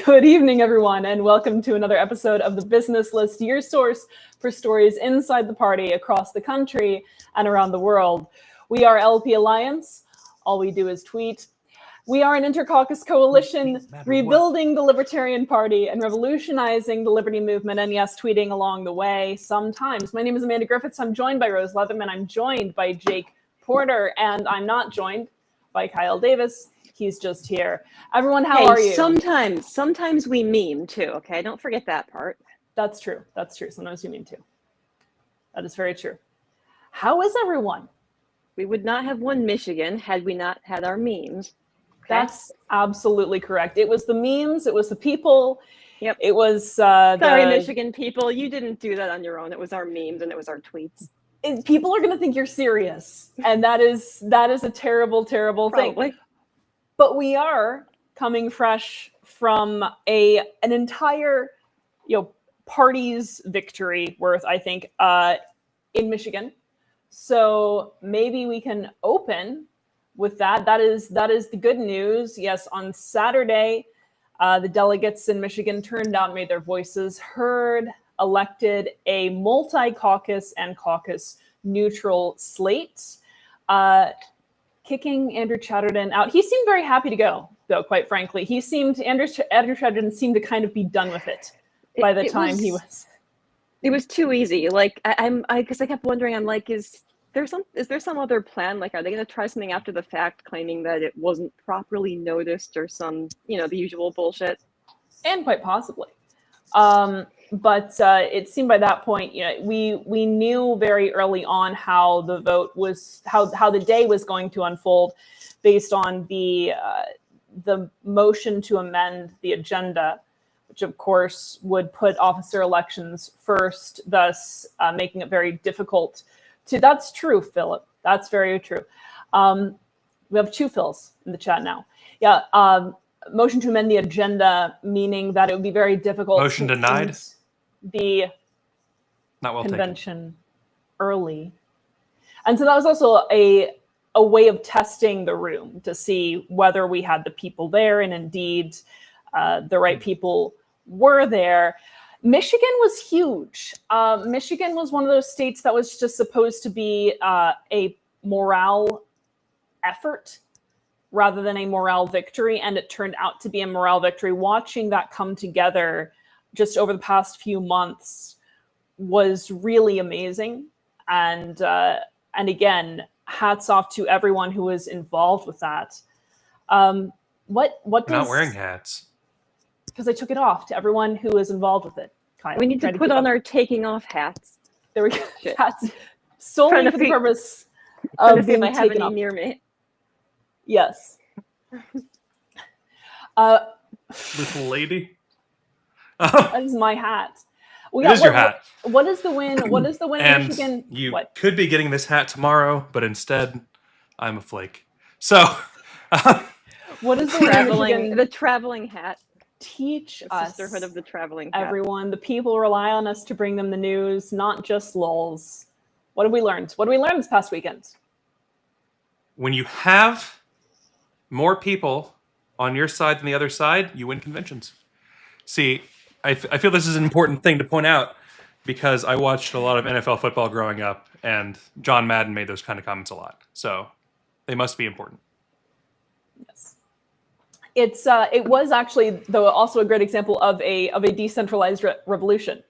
Good evening, everyone, and welcome to another episode of the Business List, your source for stories inside the party, across the country, and around the world. We are LP Alliance. All we do is tweet. We are an intercaucus coalition rebuilding the Libertarian Party and revolutionizing the liberty movement, and yes, tweeting along the way sometimes. My name is Amanda Griffiths. I'm joined by Rose Leatherman. I'm joined by Jake Porter, and I'm not joined by Kyle Davis. He's just here. Everyone, how are you? Sometimes we meme too, okay? Don't forget that part. That's true. Sometimes we meme too. That is very true. How is everyone? We would not have won Michigan had we not had our memes. Okay? That's absolutely correct. It was the memes. It was the people. Yep. It was Sorry, Michigan people. You didn't do that on your own. It was our memes and it was our tweets. People are going to think you're serious. And that is a terrible, terrible Probably. thing. But we are coming fresh from an entire, party's victory worth, I think, in Michigan. So maybe we can open with that. That is the good news. Yes, on Saturday, the delegates in Michigan turned out, made their voices heard, elected a multi-caucus and caucus-neutral slate. Kicking Andrew Chatterton out. He seemed very happy to go, though, quite frankly. Andrew Chatterton seemed to kind of be done with it by the time he was. It was too easy. Like I kept wondering, I'm like, is there some other plan? Like, are they going to try something after the fact, claiming that it wasn't properly noticed or some, the usual bullshit? And quite possibly. But it seemed by that point, we knew very early on how the vote was, how the day was going to unfold, based on the motion to amend the agenda, which of course would put officer elections first, thus making it very difficult to. That's true, Philip. That's very true. We have two Phils in the chat now. Yeah. Motion to amend the agenda, meaning that it would be very difficult. Motion denied. The Not well convention taken. Early. And so that was also a way of testing the room to see whether we had the people there, and indeed the right people were there. Michigan was huge. Michigan was one of those states that was just supposed to be a morale effort rather than a morale victory, and it turned out to be a morale victory. Watching that come together just over the past few months was really amazing. And again, hats off to everyone who was involved with that. What We're not wearing hats. Because I took it off to everyone who was involved with it. Kyle, we need to put on our taking off hats. There we go. Hats solely for the purpose of being taken off. I have any near me. Yes. Little lady. That is my hat. It is your hat. What is the win? What is the win in Michigan? You could be getting this hat tomorrow, but instead, I'm a flake. So, what is the win in Michigan? The traveling hat. Teach the us, sisterhood of the traveling hat. Everyone. The people rely on us to bring them the news, not just lols. What have we learned? What did we learn this past weekend? When you have more people on your side than the other side, you win conventions. See, I feel this is an important thing to point out because I watched a lot of NFL football growing up, and John Madden made those kind of comments a lot. So they must be important. Yes. It was actually, though, also a great example of a decentralized revolution.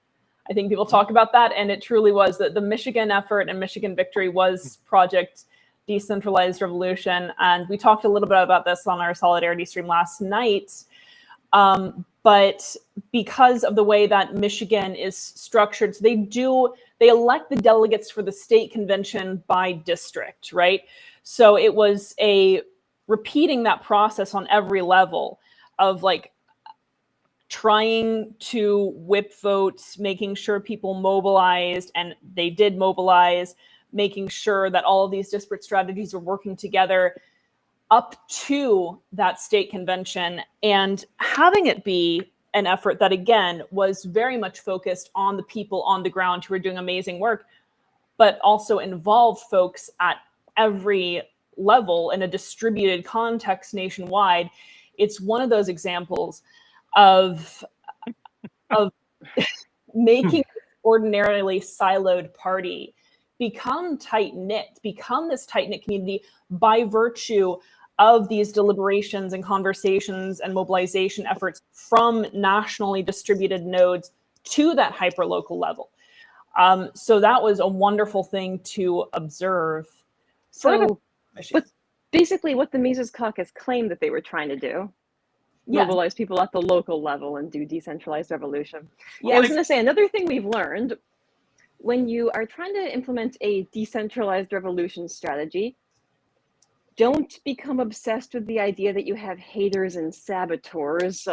I think people talk about that, and it truly was that the Michigan effort and Michigan victory was Project Decentralized Revolution. And we talked a little bit about this on our Solidarity stream last night. But because of the way that Michigan is structured, so they elect the delegates for the state convention by district, right? So it was repeating that process on every level of like trying to whip votes, making sure people mobilized, and they did mobilize, making sure that all of these disparate strategies were working together up to that state convention, and having it be an effort that, again, was very much focused on the people on the ground who were doing amazing work, but also involved folks at every level in a distributed context nationwide. It's one of those examples of of making this ordinarily siloed party become tight knit, become this tight knit community by virtue of these deliberations and conversations and mobilization efforts from nationally distributed nodes to that hyper local level. So that was a wonderful thing to observe. So, but basically, what the Mises Caucus claimed that they were trying to do, mobilize people at the local level and do decentralized revolution. Yeah, I was going to say another thing we've learned when you are trying to implement a decentralized revolution strategy. Don't become obsessed with the idea that you have haters and saboteurs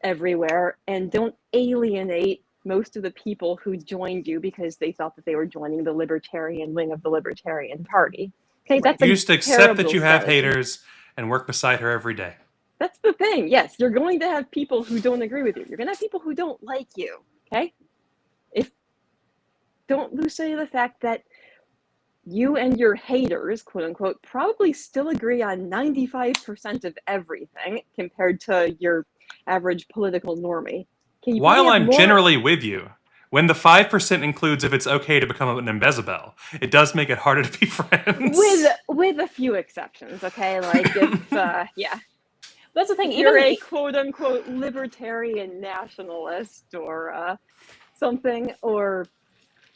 everywhere, and don't alienate most of the people who joined you because they thought that they were joining the libertarian wing of the Libertarian Party. Okay, that's you just accept that you have haters and work beside her every day. That's the thing. Yes, you're going to have people who don't agree with you. You're going to have people who don't like you. Okay, don't lose sight of the fact that you and your haters, quote unquote, probably still agree on 95% of everything compared to your average political normie. While I'm generally with you, when the 5% includes if it's okay to become an Imbezabel, it does make it harder to be friends. With a few exceptions, okay? Like if, yeah. That's the thing. You're a quote unquote libertarian nationalist or something, or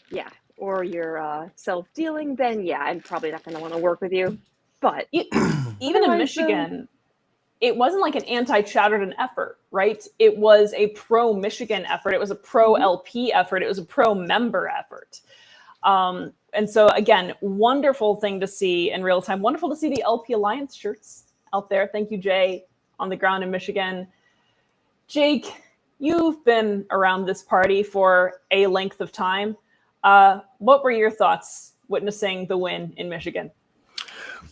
yeah, or you're self-dealing, then yeah, I'm probably not going to want to work with you. But even in Michigan, it wasn't like an anti-Chatterton effort, right? It was a pro-Michigan effort. It was a pro-LP effort. It was a pro-member effort. And so again, wonderful thing to see in real time. Wonderful to see the LP Alliance shirts out there. Thank you, Jay, on the ground in Michigan. Jake, you've been around this party for a length of time. What were your thoughts witnessing the win in Michigan?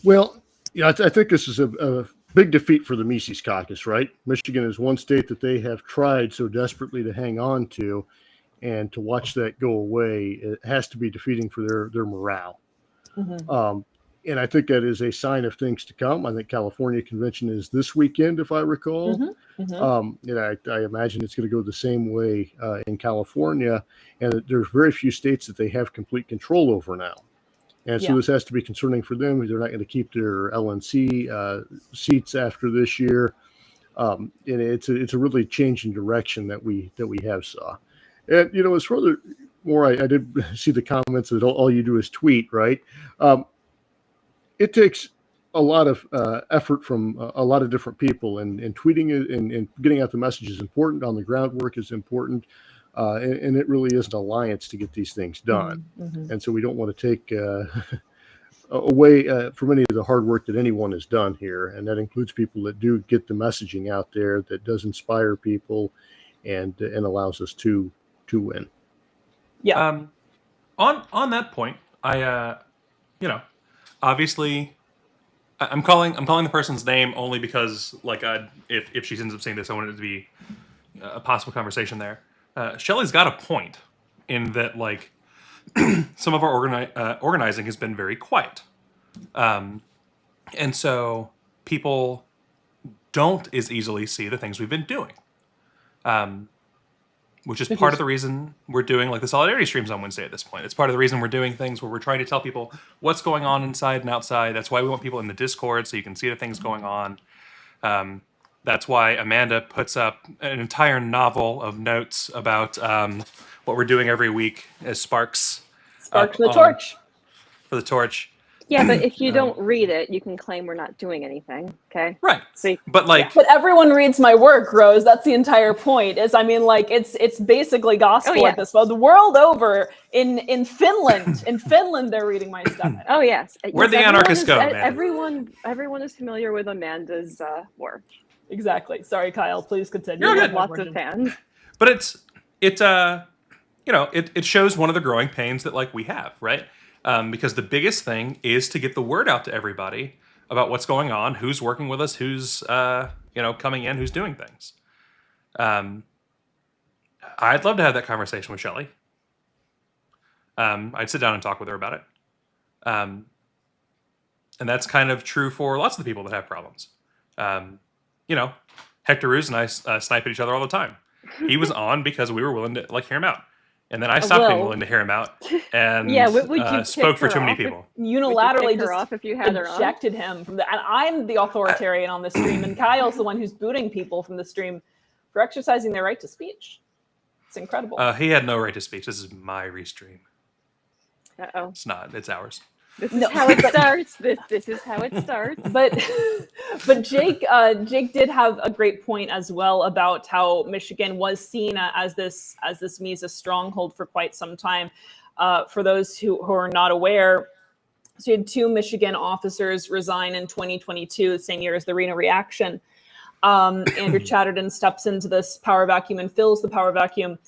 Well, yeah, I think this is a big defeat for the Mises Caucus, right? Michigan is one state that they have tried so desperately to hang on to, and to watch that go away, it has to be defeating for their morale. Mm-hmm. And I think that is a sign of things to come. I think California convention is this weekend, if I recall. Mm-hmm. Mm-hmm. I imagine it's going to go the same way in California. And there's very few states that they have complete control over now. And so this has to be concerning for them. They're not going to keep their LNC seats after this year. And it's a really changing direction that we have saw. And, you know, as furthermore, I did see the comments that all you do is tweet, right? It takes a lot of effort from a lot of different people, and tweeting it and getting out the message is important. On the groundwork is important. And it really is an alliance to get these things done. Mm-hmm. And so we don't want to take away from any of the hard work that anyone has done here. And that includes people that do get the messaging out there, that does inspire people and allows us to win. Yeah. On that point, I obviously I'm calling the person's name only because, like, if she ends up saying this, I want it to be a possible conversation there. Shelley's got a point in that, like, some of our organizing has been very quiet. And so people don't as easily see the things we've been doing. Which is part of the reason we're doing, like, the solidarity streams on Wednesday at this point. It's part of the reason we're doing things where we're trying to tell people what's going on inside and outside. That's why we want people in the Discord so you can see the things going on. That's why Amanda puts up an entire novel of notes about what we're doing every week as Sparks. Sparks for the torch. For the torch. Yeah, but if you don't read it, you can claim we're not doing anything. Okay. Right. See, but like, but everyone reads my work, Rose. That's the entire point. It's basically gospel at this point. The world over, in Finland, they're reading my stuff. Oh yes. Where'd the anarchists go, man? Everyone is familiar with Amanda's work. Exactly. Sorry, Kyle. Please continue. You have lots of fans. But it shows one of the growing pains that, like, we have, right? Because the biggest thing is to get the word out to everybody about what's going on, who's working with us, who's coming in, who's doing things. I'd love to have that conversation with Shelley. I'd sit down and talk with her about it. And that's kind of true for lots of the people that have problems. Hector Ruse and I snipe at each other all the time. He was on because we were willing to hear him out, and then I stopped being Well, willing to hear him out and yeah, would you spoke kick for her too many off if- people. Unilaterally kick her just off if you had her on? ejected him from the. And I'm the authoritarian on the stream, and Kyle's the one who's booting people from the stream for exercising their right to speech. It's incredible. He had no right to speech. This is my restream. Uh-oh. It's not. It's ours. This is No. how it starts. This is how it starts. but Jake did have a great point as well about how Michigan was seen as this Mises stronghold for quite some time. For those who are not aware, so you had 2 Michigan officers resign in 2022, the same year as the Reno reaction. Andrew Chatterton steps into this power vacuum and fills the power vacuum.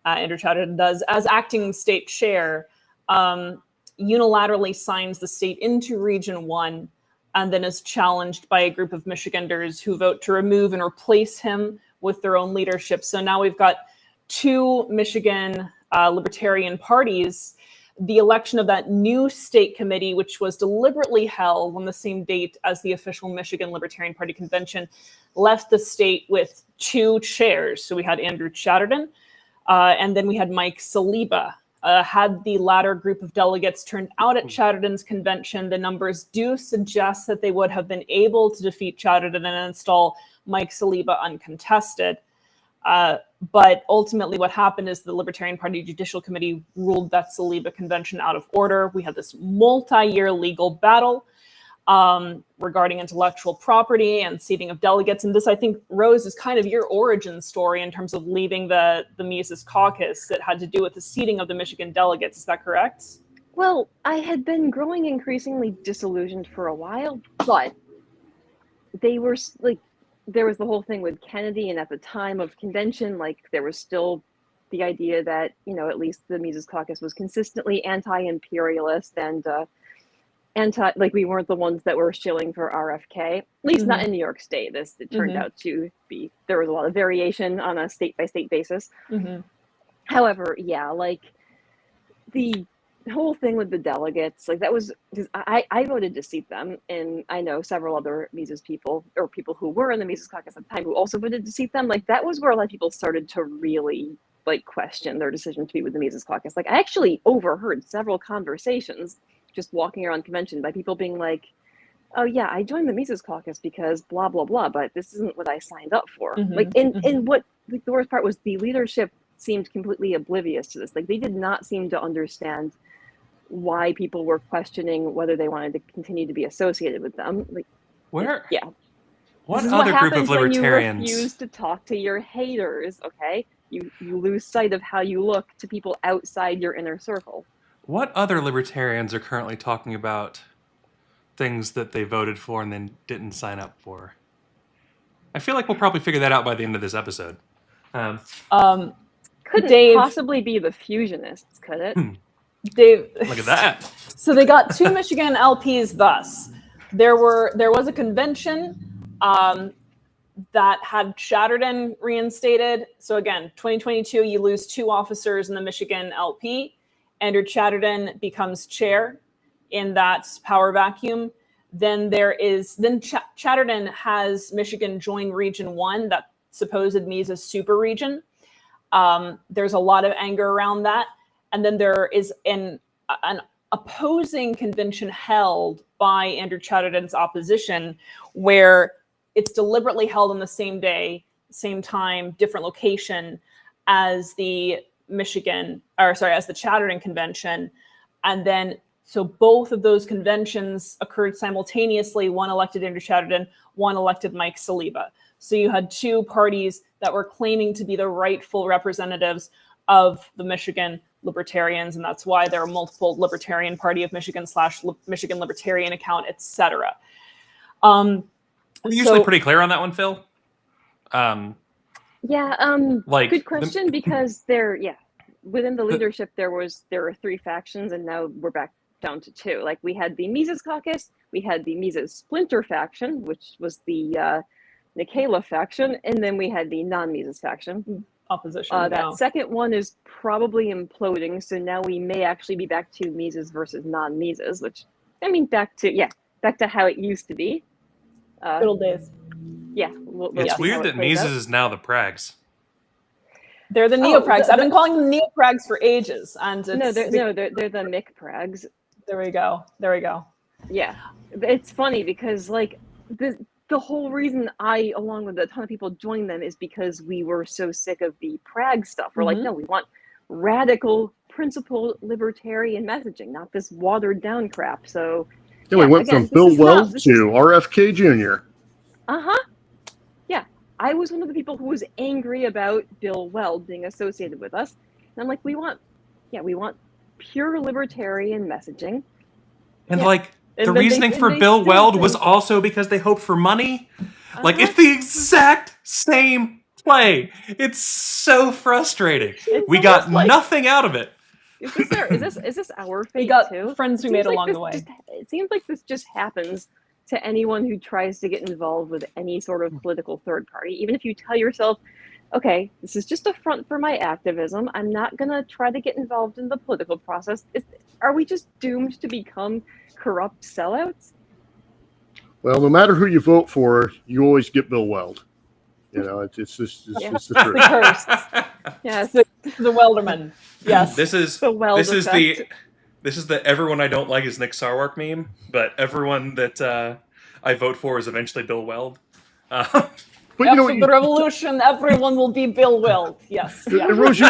Andrew Chatterton does as acting state chair. Unilaterally signs the state into Region 1 and then is challenged by a group of Michiganders who vote to remove and replace him with their own leadership. So now we've got 2 Michigan libertarian parties. The election of that new state committee, which was deliberately held on the same date as the official Michigan Libertarian Party convention, left the state with 2 chairs. So we had Andrew Chatterton, and then we had Mike Saliba. Had the latter group of delegates turned out at Chatterton's convention, the numbers do suggest that they would have been able to defeat Chatterton and install Mike Saliba uncontested. But ultimately what happened is the Libertarian Party Judicial Committee ruled that Saliba convention out of order. We had this multi-year legal battle regarding intellectual property and seating of delegates. And this, I think, Rose, is kind of your origin story in terms of leaving the Mises caucus that had to do with the seating of the Michigan delegates. Is that correct? Well, I had been growing increasingly disillusioned for a while, but they were like, there was the whole thing with Kennedy, and at the time of convention, like there was still the idea that, you know, at least the Mises caucus was consistently anti-imperialist and like we weren't the ones that were shilling for RFK, at least not in New York State. It turned out to be, there was a lot of variation on a state by state basis. However, yeah, like the whole thing with the delegates, like that was, I voted to seat them, and I know several other Mises people or people who were in the Mises caucus at the time who also voted to seat them. Like that was where a lot of people started to really like question their decision to be with the Mises caucus. Like I actually overheard several conversations just walking around convention by people being like, oh yeah, I joined the Mises caucus because blah, blah, blah, but this isn't what I signed up for. Like, and what like, the worst part was the leadership seemed completely oblivious to this. Like they did not seem to understand why people were questioning whether they wanted to continue to be associated with them. Like, Where? yeah. What This is other what group happens of libertarians? when you refuse to talk to your haters, okay? You lose sight of how you look to people outside your inner circle. What other libertarians are currently talking about things that they voted for and then didn't sign up for? I feel like we'll probably figure that out by the end of this episode. Couldn't Dave- possibly be the fusionists, could it? Dave, Look at that. So they got 2 Michigan LPs thus. There was a convention that had Chatterton reinstated. So again, 2022, you lose 2 officers in the Michigan LP. Andrew Chatterton becomes chair in that power vacuum. Then Chatterton has Michigan join Region 1, that supposed Mises super region. There's a lot of anger around that. And then there is an opposing convention held by Andrew Chatterton's opposition, where it's deliberately held on the same day, same time, different location as the Chatterton convention. And then, so both of those conventions occurred simultaneously. One elected Andrew Chatterton, one elected Mike Saliba. So you had 2 parties that were claiming to be the rightful representatives of the Michigan libertarians, and that's why there are multiple Libertarian Party of Michigan / Michigan Libertarian account, etc. We're usually pretty clear on that one, Phil. Like good question, because within the leadership there were 3 factions, and now we're back down to 2. Like we had the Mises caucus, we had the Mises splinter faction, which was the Nikela faction, and then we had the non-Mises faction. Opposition. That second one is probably imploding, so now we may actually be back to Mises versus non-Mises, which, I mean, back to how it used to be. Good old days. yeah, we'll It's see weird how it that plays Mises out. is now the Prags. They're the Oh, neoprags. I've been calling them neoprags for ages, and No, it's they're the Mick Prags. there we go. There we go. Yeah, it's funny because like the whole reason I, along with a ton of people, joined them is because we were so sick of the Prague stuff. We're like, Mhm. no, we want radical, principled, libertarian messaging, not this watered down crap. So, Then we yeah, went again, from this Bill is not- Weld this to is- RFK Jr. Yeah, I was one of the people who was angry about Bill Weld being associated with us, and I'm like, we want pure libertarian messaging. And Yeah. like And the then reasoning and for they Bill still Weld was think- also because they hoped for money. Like Uh-huh. it's the exact same play. It's so frustrating. It's We got almost like- nothing out of it. Is this our fate We got too? friends we Seems made like along this the way. it seems like this just happens to anyone who tries to get involved with any sort of political third party. Even if you tell yourself, okay, this is just a front for my activism, I'm not going to try to get involved in the political process. Are we just doomed to become corrupt sellouts? Well, no matter who you vote for, you always get Bill Weld. You know, it's just Yeah. it's the The truth. curse. Yes, The Welderman. Yes. This is the Weld this is effect. the everyone I don't like is Nick Sarwark meme, but everyone that I vote for is eventually Bill Weld. But you know, After the revolution, everyone will be Bill Weld. Yes. and Yeah. Rose,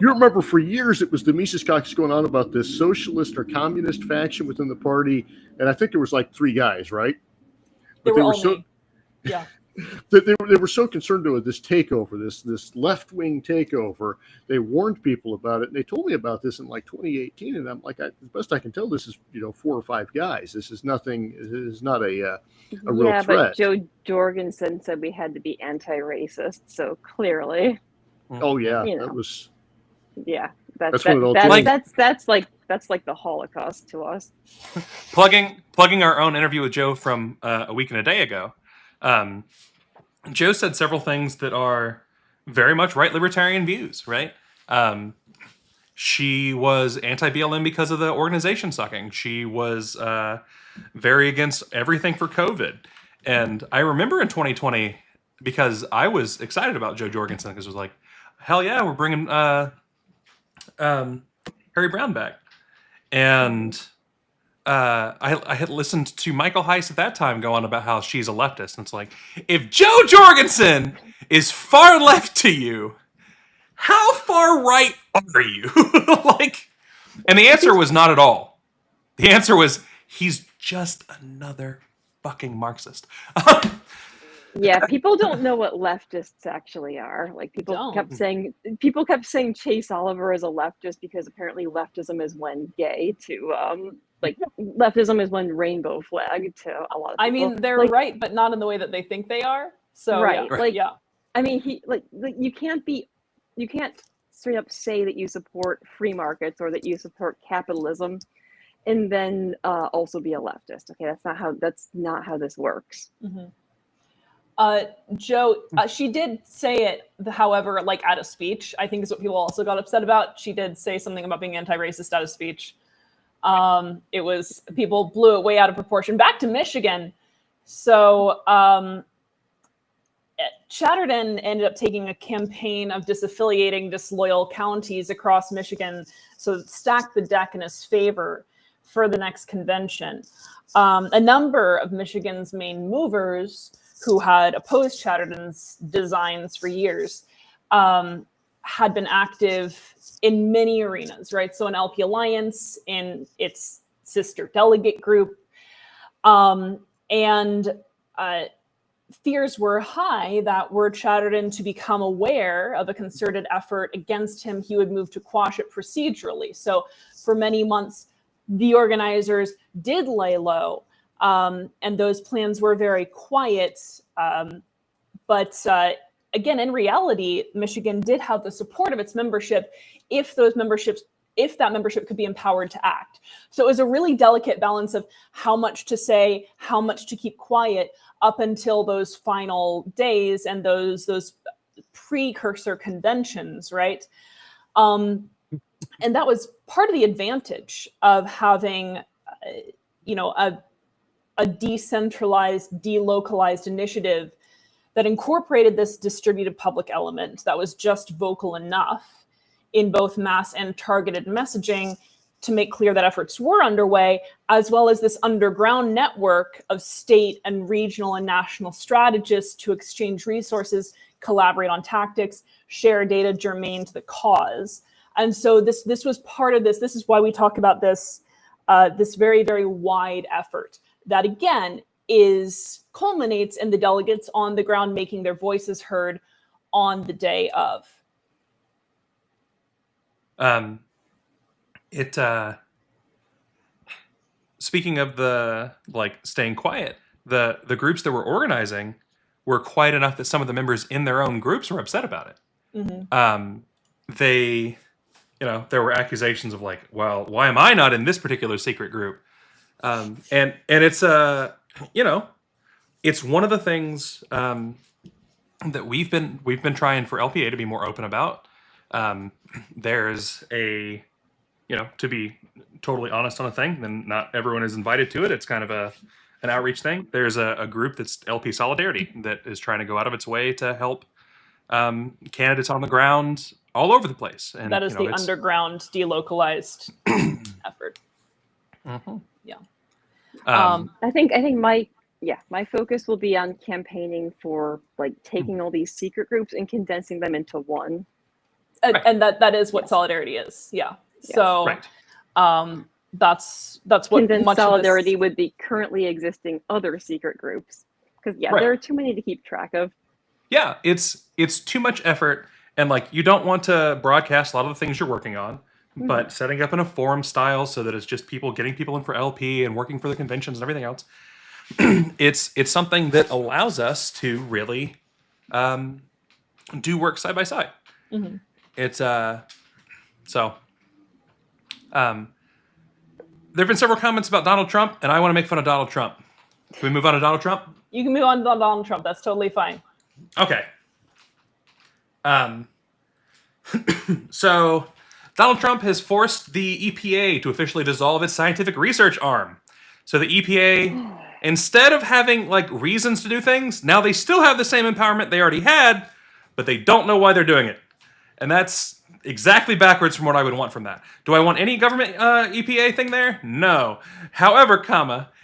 you remember for years it was the Mises caucus going on about this socialist or communist faction within the party, and I think there was like 3 guys, right? They But were all me. Yeah. they were so concerned with this takeover, this left wing takeover. They warned people about it, and they told me about this in like 2018. And I'm like, as best I can tell, this is 4 or 5 guys. This is nothing. This is not a real Yeah, threat. but Joe Jorgensen said we had to be anti-racist, so clearly, Oh yeah, You know. that was. yeah, That's when it all changed. that's like the Holocaust to us. plugging our own interview with Joe from a week and a day ago. Joe said several things that are very much right libertarian views, right? She was anti-BLM because of the organization sucking. She was very against everything for COVID. And I remember in 2020, because I was excited about Joe Jorgensen, because it was like, hell yeah, we're bringing Harry Brown back. And I had listened to Michael Heiss at that time go on about how she's a leftist. And it's like, if Joe Jorgensen is far left to you, how far right are you? And the answer was not at all. The answer was, he's just another fucking Marxist. Yeah, people don't know what leftists actually are. Like people Don't. kept saying Chase Oliver is a leftist because apparently leftism is when gay to like leftism is when rainbow flag to a lot of people. I mean, they're Like, right, but not in the way that they think they are. So Right, yeah. like- yeah. I mean, you can't straight up say that you support free markets or that you support capitalism and then also be a leftist. Okay, that's not how this works. Mhm. Joe, she did say it, however, like at a speech, I think is what people also got upset about. She did say something about being anti-racist at a speech. It was, people blew it way out of proportion. Back to Michigan. So Chatterton ended up taking a campaign of disaffiliating disloyal counties across Michigan, so stacked the deck in his favor for the next convention. A number of Michigan's main movers who had opposed Chatterton's designs for years had been active in many arenas, right? So in LP Alliance, in its sister delegate group, and fears were high that were Chatterton to become aware of a concerted effort against him, he would move to quash it procedurally. So for many months, the organizers did lay low, and those plans were very quiet. But again, in reality, Michigan did have the support of its membership if that membership could be empowered to act. So it was a really delicate balance of how much to say, how much to keep quiet up until those final days and those precursor conventions, right? And that was part of the advantage of having, a decentralized, delocalized initiative that incorporated this distributed public element that was just vocal enough in both mass and targeted messaging to make clear that efforts were underway, as well as this underground network of state and regional and national strategists to exchange resources, collaborate on tactics, share data germane to the cause. And so this was part of this. This is why we talk about this, this very, very wide effort that, again, culminates in the delegates on the ground making their voices heard on the day of. Speaking of the staying quiet, the groups that were organizing were quiet enough that some of the members in their own groups were upset about it. They, there were accusations of well, why am I not in this particular secret group? And it's it's one of the things that we've been trying for LPA to be more open about. There's a, to be totally honest on a thing, then not everyone is invited to it. It's kind of an outreach thing. There's a group that's LP Solidarity that is trying to go out of its way to help candidates on the ground all over the place. And that is the underground delocalized effort. Yeah. I think my focus will be on campaigning for taking all these secret groups and condensing them into one. And that is what Solidarity is. Yeah. Yes. So that's what condensed much Solidarity would be currently existing other secret groups. Because there are too many to keep track of. Yeah, it's too much effort, and you don't want to broadcast a lot of the things you're working on, but setting up in a forum style so that it's just getting people in for LP and working for the conventions and everything else. It's something that allows us to really do work side by side. It's so there have been several comments about Donald Trump, and I want to make fun of Donald Trump. Can we move on to Donald Trump? You can move on to Donald Trump. That's totally fine. Okay. So Donald Trump has forced the EPA to officially dissolve its scientific research arm. So the EPA, instead of having reasons to do things, now they still have the same empowerment they already had, but they don't know why they're doing it. And that's exactly backwards from what I would want from that. Do I want any government EPA thing there? No. However,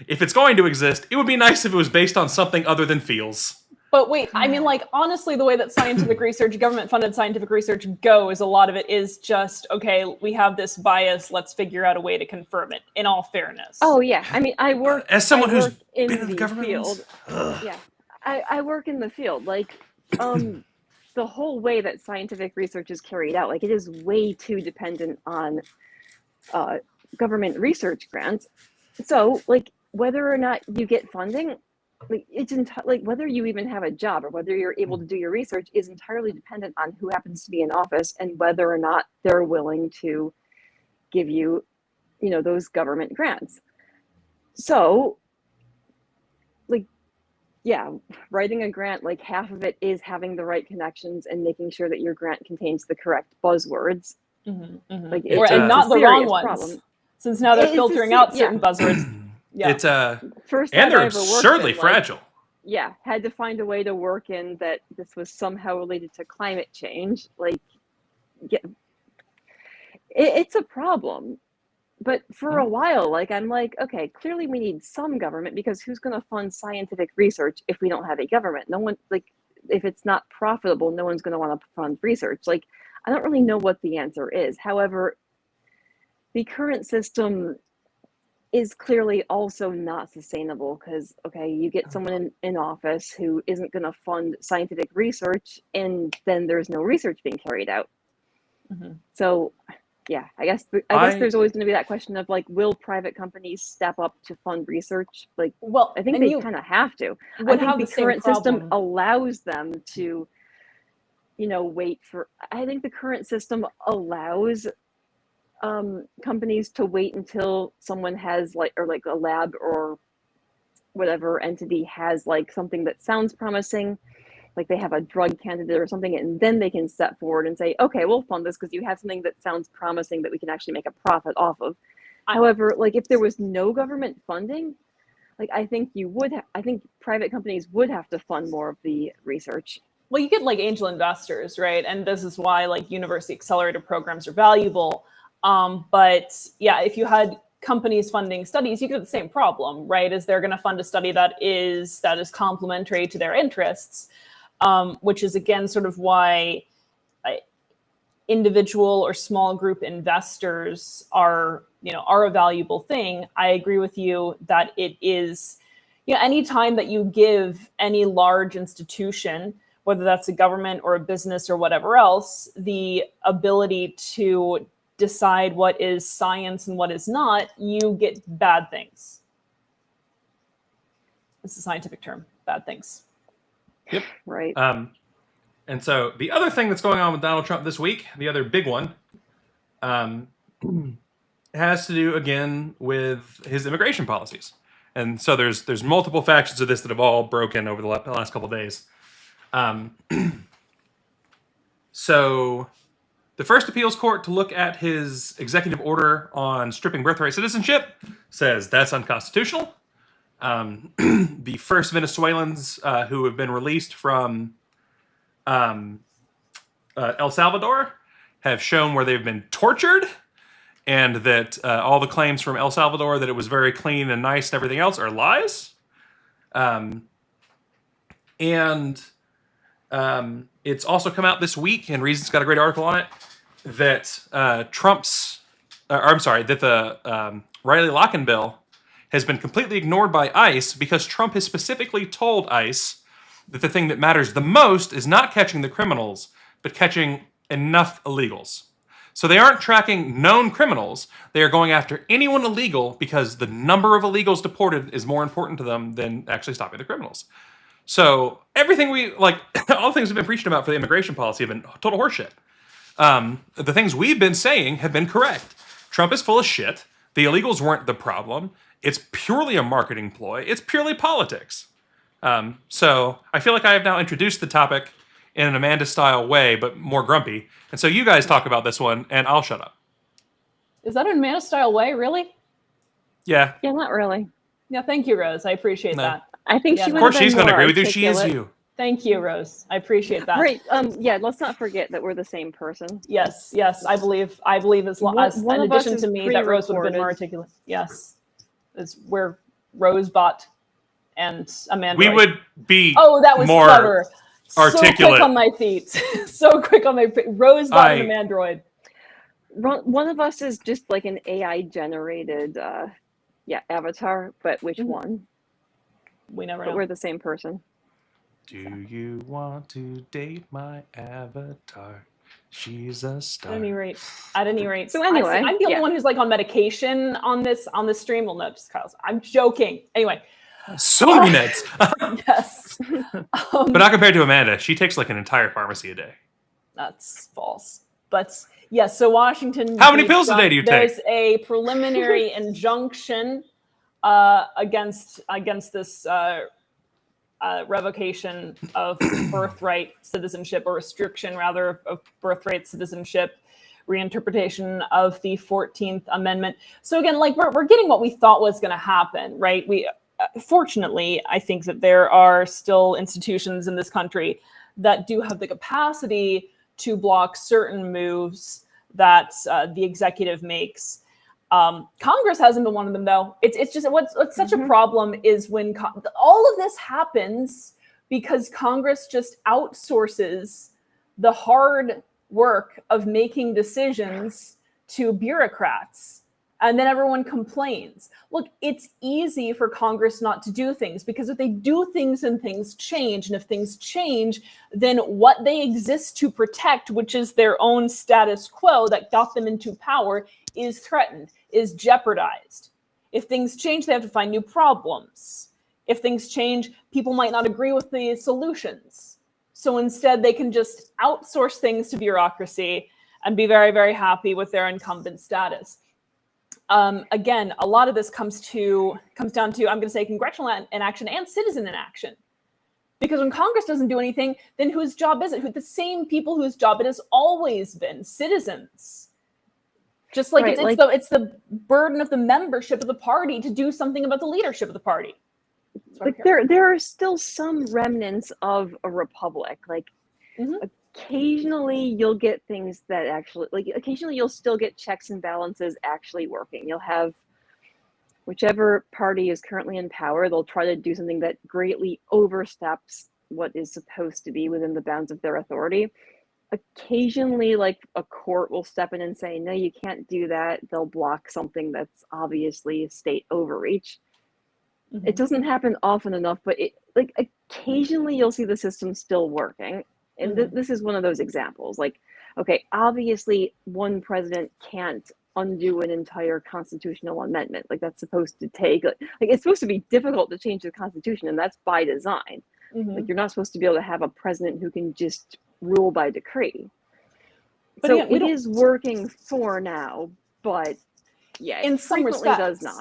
if it's going to exist, it would be nice if it was based on something other than feels. But wait, I mean, honestly, the way that scientific research, government-funded scientific research goes, a lot of it is just, okay, we have this bias, let's figure out a way to confirm it, in all fairness. Oh, yeah. I mean, I work as someone who's in been in the government field. Yeah. I work in the field. The whole way that scientific research is carried out, it is way too dependent on government research grants. So, whether or not you get funding, it's whether you even have a job or whether you're able to do your research is entirely dependent on who happens to be in office and whether or not they're willing to give you, those government grants. So, writing a grant, half of it is having the right connections and making sure that your grant contains the correct buzzwords. And It's not a the wrong serious ones, problem. since now they're filtering out certain buzzwords. Yeah. It's First and time they're I ever worked absurdly in, fragile. Had to find a way to work in that this was somehow related to climate change. It's a problem. But for a while, I'm okay, clearly we need some government because who's going to fund scientific research if we don't have a government? No one, if it's not profitable, no one's going to want to fund research. I don't really know what the answer is. However, the current system is clearly also not sustainable because, okay, you get someone in office who isn't going to fund scientific research and then there's no research being carried out. So, yeah, I guess there's always going to be that question of will private companies step up to fund research? Well, I think they kind of have to. I think the current system allows them to, wait for. I think the current system allows companies to wait until someone has a lab or whatever entity has something that sounds promising. They have a drug candidate or something, and then they can step forward and say, okay, we'll fund this because you have something that sounds promising that we can actually make a profit off of. However, if there was no government funding, I think you would I think private companies would have to fund more of the research. Well, you get like angel investors, right? And this is why like university accelerator programs are valuable. But yeah, if you had companies funding studies, you get the same problem, right? Is they're going to fund a study that is complementary to their interests, which is again sort of why individual or small group investors are a valuable thing. I agree with you that it is, any time that you give any large institution, whether that's a government or a business or whatever else, the ability to decide what is science and what is not, you get bad things. It's a scientific term, bad things. Yep. Right. And so the other thing that's going on with Donald Trump this week, the other big one, has to do again with his immigration policies. And so there's multiple factions of this that have all broken over the last couple of days. So the first appeals court to look at his executive order on stripping birthright citizenship says that's unconstitutional. The first Venezuelans who have been released from El Salvador have shown where they've been tortured, and that all the claims from El Salvador that it was very clean and nice and everything else are lies. It's also come out this week, and Reason's got a great article on it, that the Riley Locken bill has been completely ignored by ICE because Trump has specifically told ICE that the thing that matters the most is not catching the criminals, but catching enough illegals. So they aren't tracking known criminals. They are going after anyone illegal because the number of illegals deported is more important to them than actually stopping the criminals. So everything all the things we've been preaching about for the immigration policy have been total horseshit. The things we've been saying have been correct. Trump is full of shit. The illegals weren't the problem. It's purely a marketing ploy. It's purely politics. So I feel like I have now introduced the topic in an Amanda-style way, but more grumpy. And so you guys talk about this one, and I'll shut up. Is that an Amanda-style way, really? Yeah. Yeah, not really. Yeah, thank you, Rose. I appreciate No. that. I think Yeah, she of would Of course have been she's going to more agree with you. She is articulate. you. Thank you, Rose. I appreciate that. Right. Yeah. Let's not forget that we're the same person. Yes. I believe as One in of us addition is to me, that Rose would have been more pre-recorded. articulate. Yes. It's where Rosebot and Amanda. We would be Oh, that was more clever. So articulate. quick on my feet. So quick on my feet. Rosebot and Amandroid. One of us is just like an AI generated, avatar. But which Mhm. one? We never But know. we're the same person. Do you want to date my avatar? She's a star. At any rate. So anyway, I'm the only yeah. one who's like on medication on this stream. Well, no, just Kyle's. I'm joking. Anyway, So many meds. yes. But not compared to Amanda. She takes like an entire pharmacy a day. That's false. But yes, so Washington. How many beat pills a Trump. day do you There's take? a preliminary injunction against this revocation of birthright citizenship, or restriction rather of birthright citizenship, reinterpretation of the 14th Amendment. So again, like we're getting what we thought was going to happen, right? We fortunately, I think that there are still institutions in this country that do have the capacity to block certain moves that the executive makes. Congress hasn't been one of them, though. It's just what's such a problem is when all of this happens because Congress just outsources the hard work of making decisions to bureaucrats. And then everyone complains. Look, it's easy for Congress not to do things because if they do things and things change, and if things change, then what they exist to protect, which is their own status quo that got them into power, is threatened, is jeopardized. If things change, they have to find new problems. If things change, people might not agree with the solutions. So instead, they can just outsource things to bureaucracy and be very, very happy with their incumbent status. Again, a lot of this comes down to, I'm going to say, congressional inaction and citizen inaction. Because when Congress doesn't do anything, then whose job is it? The same people whose job it has always been, citizens. Just like, Right, it's the burden of the membership of the party to do something about the leadership of the party. That's what I'm like hearing. there are still some remnants of a republic. Like Mhm. occasionally you'll get things that actually, like occasionally you'll still get checks and balances actually working. You'll have whichever party is currently in power, they'll try to do something that greatly oversteps what is supposed to be within the bounds of their authority. Occasionally, like a court will step in and say, no, you can't do that. They'll block something that's obviously state overreach. Mhm. It doesn't happen often enough, but it, like occasionally you'll see the system still working. And Mhm. this is one of those examples. Like, okay, obviously one president can't undo an entire constitutional amendment. Like that's supposed to take like it's supposed to be difficult to change the constitution, and that's by design. Like Mhm. you're not supposed to be able to have a president who can just rule by decree. But So again, we it don't. is working for now, but yeah, In it some frequently does respects.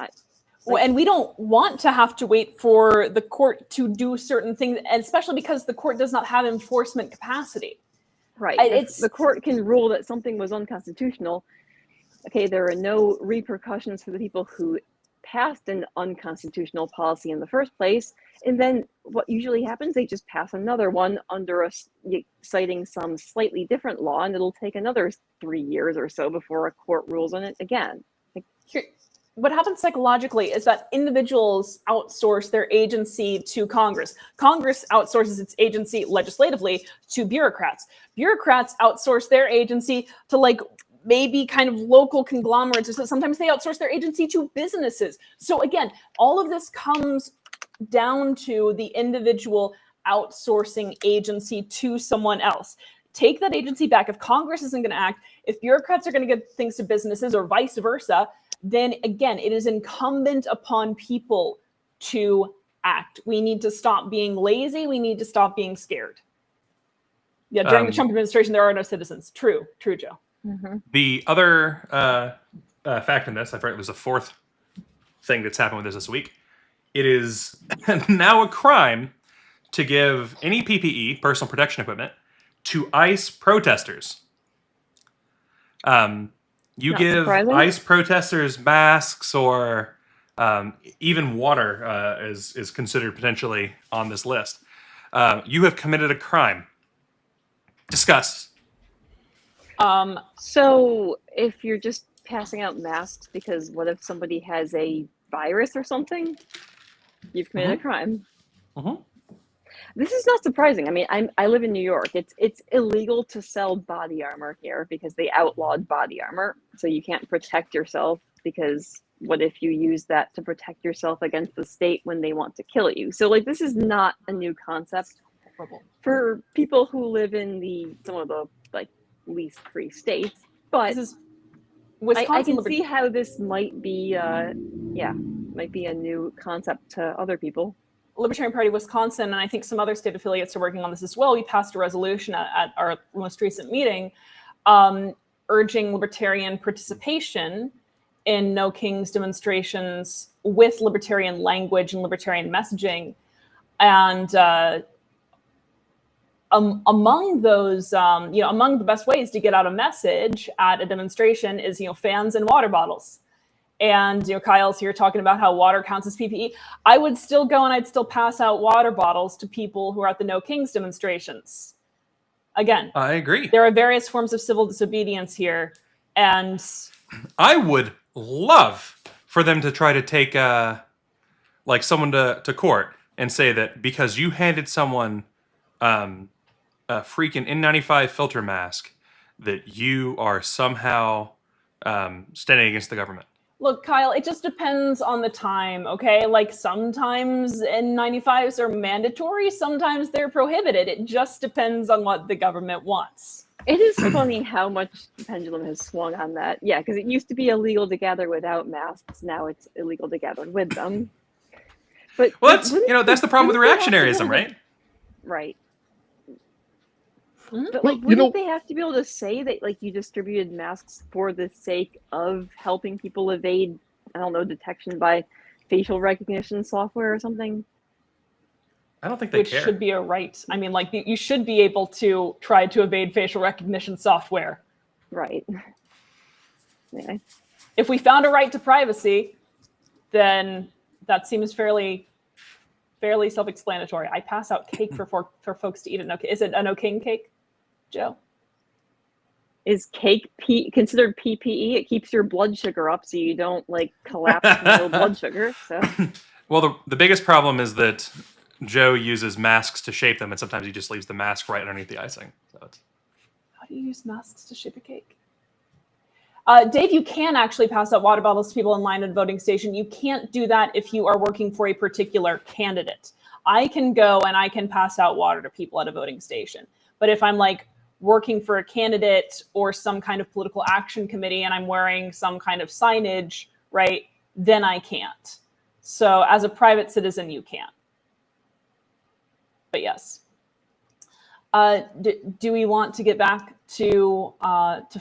not. And we don't want to have to wait for the court to do certain things, and especially because the court does not have enforcement capacity. Right. If It's the court can rule that something was unconstitutional, okay, there are no repercussions for the people who passed an unconstitutional policy in the first place. And then what usually happens, they just pass another one under citing some slightly different law, and it'll take another 3 years or so before a court rules on it again. what happens psychologically is that individuals outsource their agency to Congress. Congress outsources its agency legislatively to bureaucrats. Bureaucrats outsource their agency to like maybe kind of local conglomerates, or so sometimes they outsource their agency to businesses. So again, all of this comes down to the individual outsourcing agency to someone else. Take that agency back. If Congress isn't going to act, if bureaucrats are going to give things to businesses or vice versa, then again, it is incumbent upon people to act. We need to stop being lazy. We need to stop being scared. Yeah, during the Trump administration, there are no citizens. True, Joe. Mm-hmm. The other fact in this, I forgot there's a fourth thing that's happened with this week. It is now a crime to give any PPE, personal protection equipment, to ICE protesters. You Not give surprising. ICE protesters masks or even water is considered potentially on this list. You have committed a crime. Discuss. So if you're just passing out masks because what if somebody has a virus or something? You've committed a crime. Mhm. This is not surprising. I mean, I live in New York. It's illegal to sell body armor here because they outlawed body armor. So you can't protect yourself because what if you use that to protect yourself against the state when they want to kill you? So like this is not a new concept for people who live in some of the like least free states. But This is Wisconsin. I can see how this might be might be a new concept to other people. Libertarian Party of Wisconsin, and I think some other state affiliates are working on this as well. We passed a resolution at our most recent meeting urging libertarian participation in No Kings demonstrations with libertarian language and libertarian messaging. And among those, among the best ways to get out a message at a demonstration is, fans and water bottles. And Kyle's here talking about how water counts as PPE. I would still go and I'd still pass out water bottles to people who are at the No Kings demonstrations. Again, I agree. there are various forms of civil disobedience here, and I would love for them to try to take like someone to court and say that because you handed someone a freaking N95 filter mask, that you are somehow standing against the government. look, Kyle, it just depends on the time, okay? Like sometimes N95s are mandatory, sometimes they're prohibited. It just depends on what the government wants. It is funny how much the pendulum has swung on that. Yeah, because it used to be illegal to gather without masks. Now it's illegal to gather with them. But Well, that's the problem with reactionaryism, right? Right. Mhm. But Well, like, wouldn't they have to be able to say that like you distributed masks for the sake of helping people evade, I don't know, detection by facial recognition software or something? I don't think they Which care. should be a right. I mean, like you should be able to try to evade facial recognition software. Right. Yeah. If we found a right to privacy, then that seems fairly fairly self-explanatory. I pass out cake for folks to eat at No King. Is it a No King cake, Joe? Is cake considered PPE? It keeps your blood sugar up so you don't like collapse from low blood sugar. So Well, the biggest problem is that Joe uses masks to shape them, and sometimes he just leaves the mask right underneath the icing. So it's... How do you use masks to shape a cake? Dave, you can actually pass out water bottles to people in line at a voting station. You can't do that if you are working for a particular candidate. I can go and I can pass out water to people at a voting station. But if I'm like working for a candidate or some kind of political action committee and I'm wearing some kind of signage, right, then I can't. So as a private citizen, you can. But yes. Do we want to get back to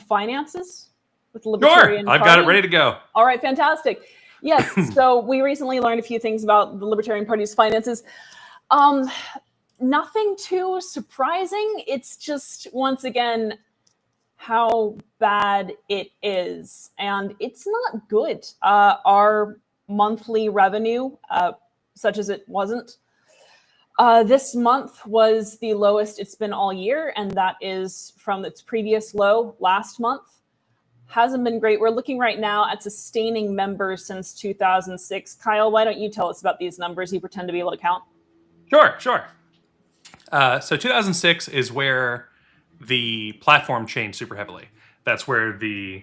finances with the Libertarian Sure, I've Party? got it ready to go. All right, fantastic. Yes, so we recently learned a few things about the Libertarian Party's finances. Nothing too surprising. It's just, once again, how bad it is. And it's not good. Our monthly revenue, such as it wasn't, this month was the lowest it's been all year, and that is from its previous low last month. Hasn't been great. We're looking right now at sustaining members since 2006. Kyle, why don't you tell us about these numbers? You pretend to be able to count. Sure. So 2006 is where the platform changed super heavily. That's where the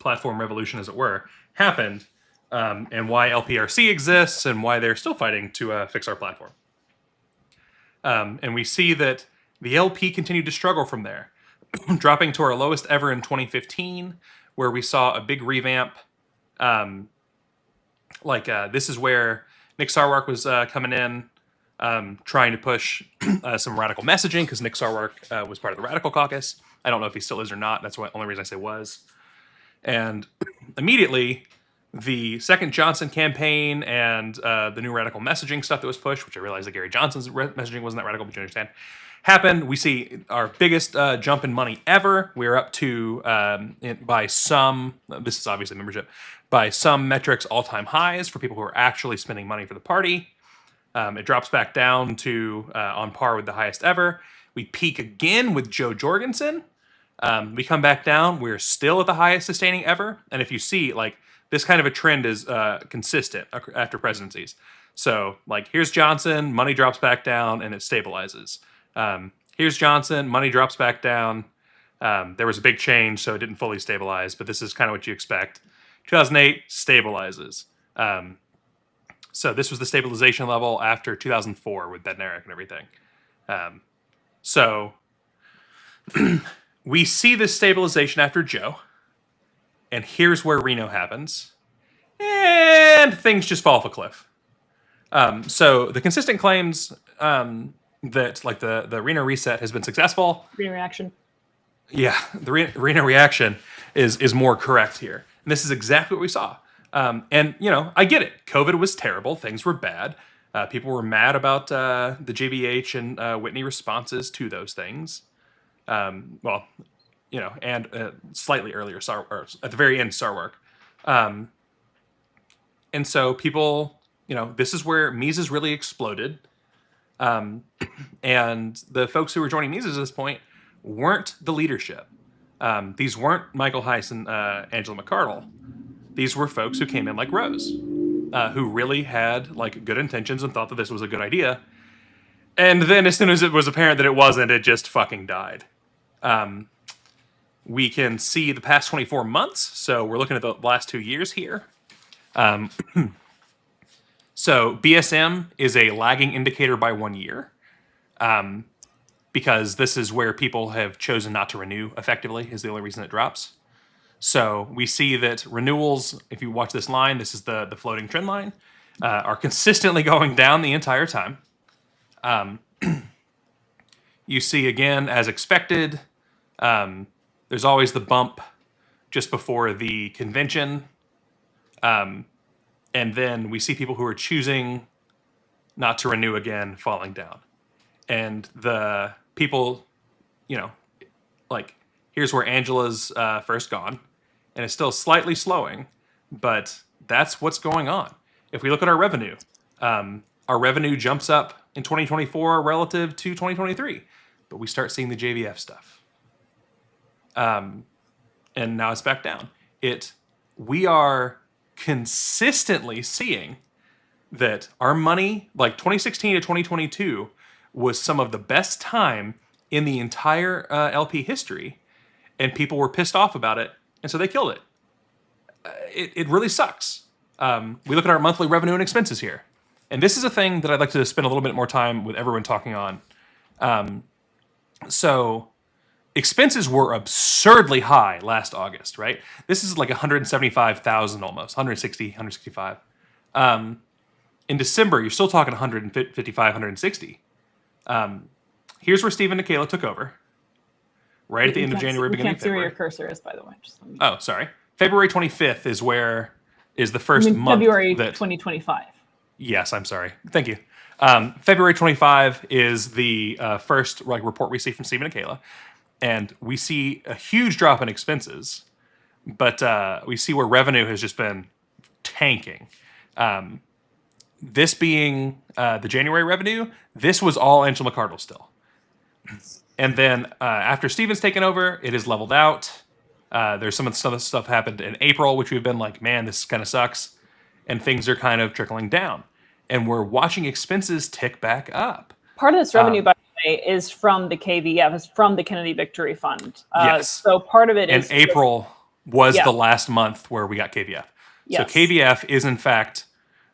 platform revolution, as it were, happened, and why LPRC exists and why they're still fighting to fix our platform. And we see that the LP continued to struggle from there, dropping to our lowest ever in 2015, where we saw a big revamp. This is where Nick Sarwark was coming in, trying to push some radical messaging, because Nick Sarwark was part of the Radical Caucus. I don't know if he still is or not. That's the only reason I say was. And immediately, the second Johnson campaign and the new radical messaging stuff that was pushed, which I realized that Gary Johnson's messaging wasn't that radical, but you understand, happened. We see our biggest jump in money ever. We're up to, by some, this is obviously membership, by some metrics, all-time highs for people who are actually spending money for the party. It drops back down to on par with the highest ever. We peak again with Joe Jorgensen. We come back down. We're still at the highest sustaining ever. And if you see, like, this kind of a trend is consistent after presidencies. So, like, here's Johnson, money drops back down, and it stabilizes. Here's Johnson, money drops back down. There was a big change, so it didn't fully stabilize, but this is kind of what you expect. 2008 stabilizes. So this was the stabilization level after 2004 with Bednarik and everything. So we see this stabilization after Joe, and here's where Reno happens, and things just fall off a cliff. So the consistent claims that, like, the Reno reset has been successful. Green reaction. Yeah, the Reno reaction is more correct here. And this is exactly what we saw. And, you know, I get it. COVID was terrible. Things were bad. People were mad about the JBH and Whitney responses to those things. Well, you know, and slightly earlier, or at the very end, Sarwark. And so people, you know, this is where Mises really exploded. And the folks who were joining Mises at this point weren't the leadership. These weren't Michael Heiss and Angela McArdle. These were folks who came in like Rose, who really had, like, good intentions and thought that this was a good idea. And then as soon as it was apparent that it wasn't, it just fucking died. We can see the past 24 months. So we're looking at the last 2 years here. So BSM is a lagging indicator by 1 year, because this is where people have chosen not to renew effectively, is the only reason it drops. So we see that renewals, if you watch this line, this is the floating trend line, are consistently going down the entire time. You see, again, as expected, there's always the bump just before the convention. And then we see people who are choosing not to renew again falling down. And the people, you know, like, here's where Angela's first gone. And it's still slightly slowing, but that's what's going on. If we look at our revenue, our revenue jumps up in 2024 relative to 2023, but we start seeing the JVF stuff. And now it's back down. We are consistently seeing that our money, like 2016 to 2022, was some of the best time in the entire LP history, and people were pissed off about it, and so they killed it. It really sucks. We look at our monthly revenue and expenses here, and this is a thing that I'd like to spend a little bit more time with everyone talking on. So expenses were absurdly high last August, right? This is like 175,000 almost, 160, 165. In December, you're still talking 155, 160. Here's where Steve and Nikayla took over. Right at the end of January, beginning of Can't see where February. your cursor is, by the way. Just let me... Oh, sorry. February 25th is the first month. February that, 2025. Yes, I'm sorry. Thank you. February 25 is the first report we see from Steve and Nikayla. And we see a huge drop in expenses, but we see where revenue has just been tanking. This being the January revenue, this was all Angela McArdle still. And then after Steven's taken over, it has leveled out. There's some of the stuff happened in April, which we've been like, man, this kind of sucks. And things are kind of trickling down. And we're watching expenses tick back up. Part of this revenue, by the way, is from the KVF, is from the Kennedy Victory Fund. Yes. So part of it is... And April was the last month where we got KVF. Yes. So KVF is, in fact,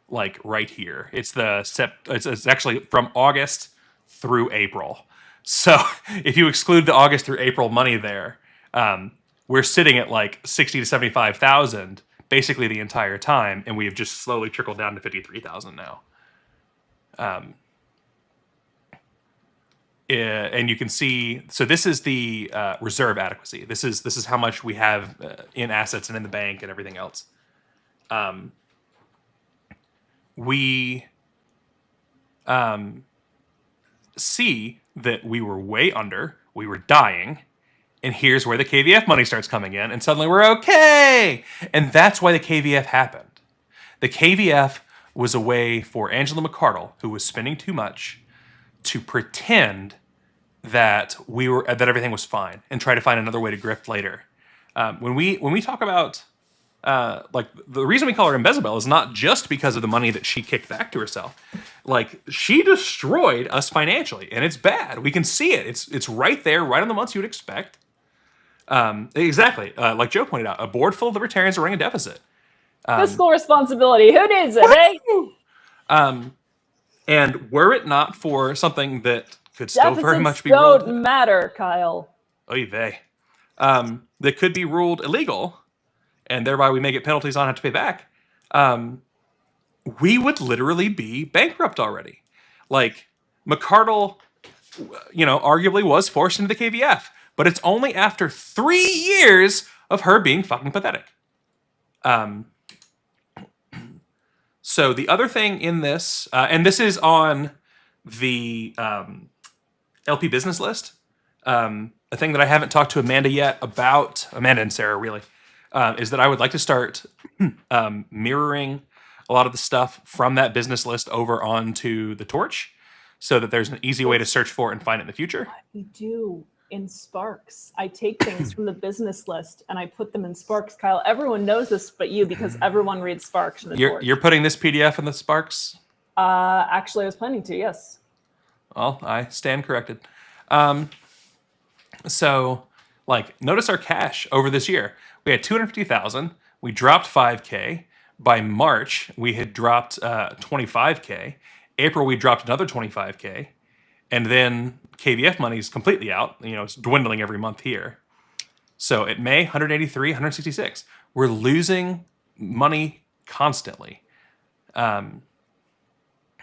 like right here. It's it's actually from August through April. So if you exclude the August through April money there, we're sitting at like 60 to 75,000 basically the entire time, and we have just slowly trickled down to 53,000 now. And you can see, so this is the reserve adequacy. This is how much we have in assets and in the bank and everything else. We see that we were way under, we were dying, and here's where the KVF money starts coming in, and suddenly we're okay! And that's why the KVF happened. The KVF was a way for Angela McArdle, who was spending too much, to pretend that that everything was fine and try to find another way to grift later. When we talk about like the reason we call her Imbezabel is not just because of the money that she kicked back to herself. Like she destroyed us financially, and it's bad. We can see it. It's right there, right on the months you would expect. Exactly. Like Joe pointed out, a board full of libertarians are running a deficit. Fiscal responsibility. Who needs it, hey? And were it not for something that could still very much be don't ruled, matter, Kyle. oy vey, that could be ruled illegal, and thereby we may get penalties on have to pay back, we would literally be bankrupt already. Like McArdle, arguably was forced into the KVF, but it's only after 3 years of her being fucking pathetic. So the other thing in this, and this is on the LP business list, a thing that I haven't talked to Amanda yet about, Amanda and Sarah really, is that I would like to start mirroring a lot of the stuff from that business list over onto the Torch so that there's an easy way to search for it and find it in the future. We do in Sparks. I take things from the business list and I put them in Sparks. Kyle, everyone knows this but you because everyone reads Sparks in the Torch. You're putting this PDF in the Sparks? Actually, I was planning to, yes. Well, I stand corrected. So, notice our cash over this year. We had 250,000. We dropped 5K. By March, we had dropped 25K. April, we dropped another 25K. And then KVF money is completely out. It's dwindling every month here. So at May, 183, 166. We're losing money constantly. And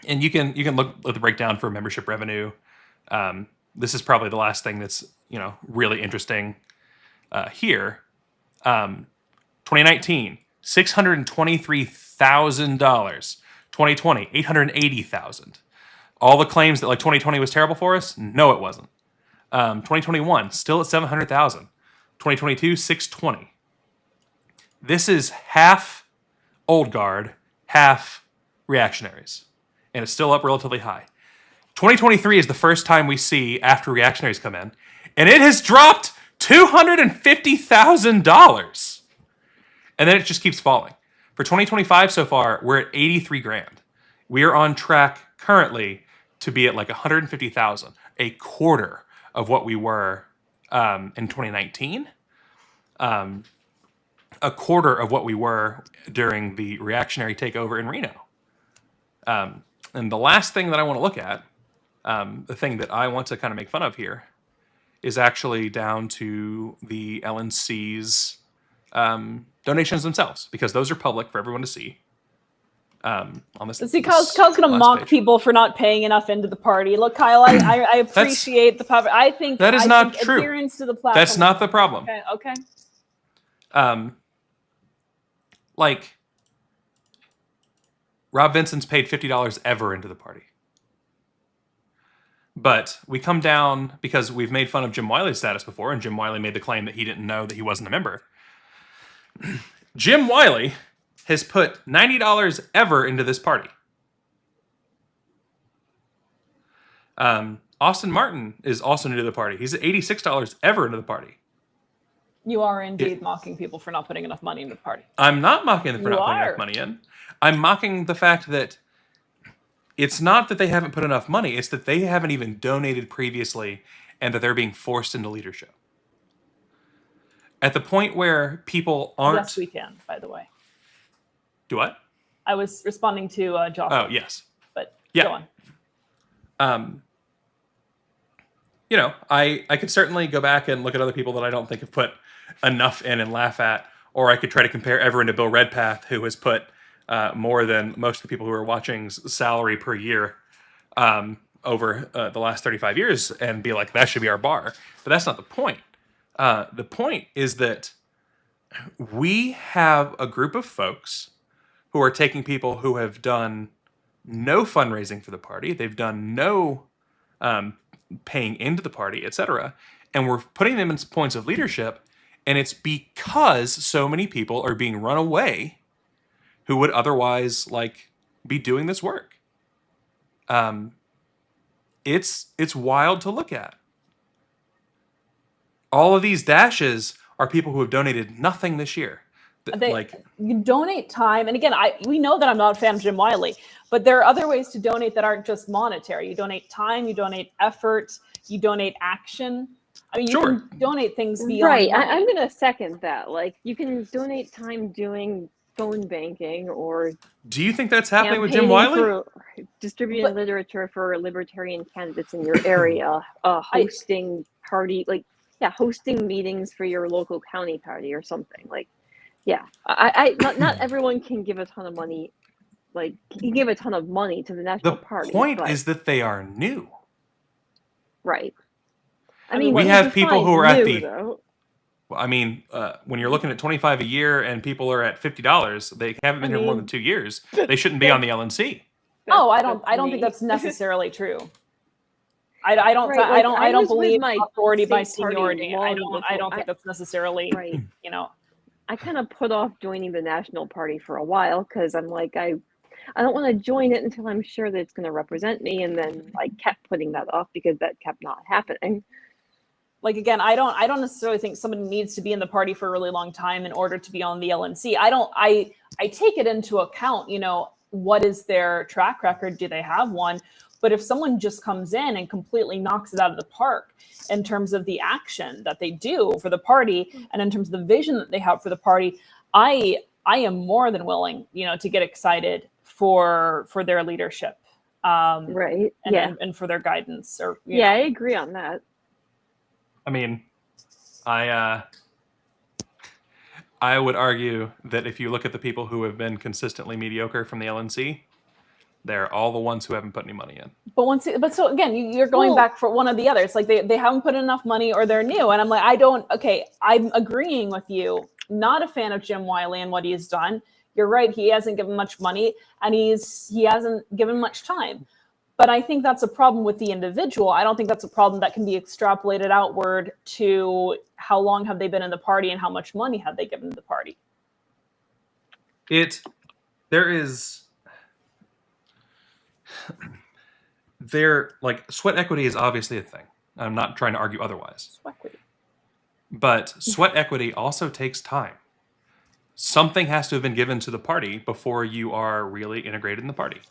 you can look at the breakdown for membership revenue. This is probably the last thing that's really interesting here. 2019, $623,000. 2020, $880,000. All the claims that 2020 was terrible for us? No, it wasn't. 2021, still at 700,000. 2022, 620. This is half old guard, half reactionaries. and it's still up relatively high. 2023 is the first time we see after reactionaries come in, and it has dropped $250,000. And then it just keeps falling. For 2025 so far, we're at 83 grand. We are on track currently to be at like 150,000, a quarter of what we were in 2019, a quarter of what we were during the reactionary takeover in Reno. And the last thing that I want to look at, the thing that I want to kind of make fun of here, is actually down to the LNC's donations themselves, because those are public for everyone to see. On this, See, Kyle's gonna last mock page. people for not paying enough into the party. Look, Kyle, I appreciate the power. I think that is I not think true. Adherence to the platform. That's not the problem. Okay. Like, Rob Vincent's paid $50 ever into the party. But we come down because we've made fun of Jim Wiley's status before, and Jim Wiley made the claim that he didn't know that he wasn't a member. Jim Wiley has put $90 ever into this party. Austin Martin is also new to the party. He's at $86 ever into the party. You are indeed mocking people for not putting enough money into the party. I'm not mocking them for You not putting are. enough money in. I'm mocking the fact that it's not that they haven't put enough money, it's that they haven't even donated previously and that they're being forced into leadership. At the point where people aren't... Yes, we can, by the way. Do what? I was responding to Jocelyn. Oh, yes. But Yeah. go on. You know, I could certainly go back and look at other people that I don't think have put enough in and laugh at, or I could try to compare everyone to Bill Redpath, who has put more than most of the people who are watching's salary per year over the last 35 years and be like, that should be our bar. But that's not the point. The point is that we have a group of folks who are taking people who have done no fundraising for the party, they've done no paying into the party, etc., and we're putting them in points of leadership, and it's because so many people are being run away who would otherwise like be doing this work. It's wild to look at. All of these dashes are people who have donated nothing this year. You donate time, and again, we know that I'm not a fan of Jim Wiley, but there are other ways to donate that aren't just monetary. You donate time, you donate effort, you donate action. I mean, you Sure. can donate things beyond Right. money. I'm going to second that. Like, you can donate time doing phone banking or Do you think that's happening with Jim campaigning Wiley? for distributing literature for libertarian candidates in your area, hosting hosting meetings for your local county party or something. Like, yeah, not everyone can give a ton of money. Like, you give a ton of money to the national The party. point but- is that they are new. right. I mean, we when have you people define who are at new, the- though, I mean, when you're looking at $25 a year and people are at $50, they haven't been here more than 2 years. They shouldn't be on the LNC. Oh, I that's don't think me. that's necessarily true. I don't Right, like, I I don't was with believe my authority by state party seniority. I long don't before- think that's necessarily right. you know. I kind of put off joining the national party for a while because I'm like, I don't want to join it until I'm sure that it's going to represent me, and then I kept putting that off because that kept not happening. Like, again, I don't necessarily think somebody needs to be in the party for a really long time in order to be on the LNC. I take it into account, what is their track record? Do they have one? But if someone just comes in and completely knocks it out of the park in terms of the action that they do for the party and in terms of the vision that they have for the party, I am more than willing, to get excited for their leadership, Right. and for their guidance. Or Yeah, I agree on that. I mean, I would argue that if you look at the people who have been consistently mediocre from the LNC, they're all the ones who haven't put any money in. But so again, you're going Well- back for one or the other. It's like they haven't put enough money or they're new. And I'm like, I'm agreeing with you. Not a fan of Jim Wiley and what he's done. You're right. He hasn't given much money and he hasn't given much time. But I think that's a problem with the individual. I don't think that's a problem that can be extrapolated outward to how long have they been in the party and how much money have they given to the party. like sweat equity is obviously a thing. I'm not trying to argue otherwise. Equity. But sweat equity also takes time. Something has to have been given to the party before you are really integrated in the party.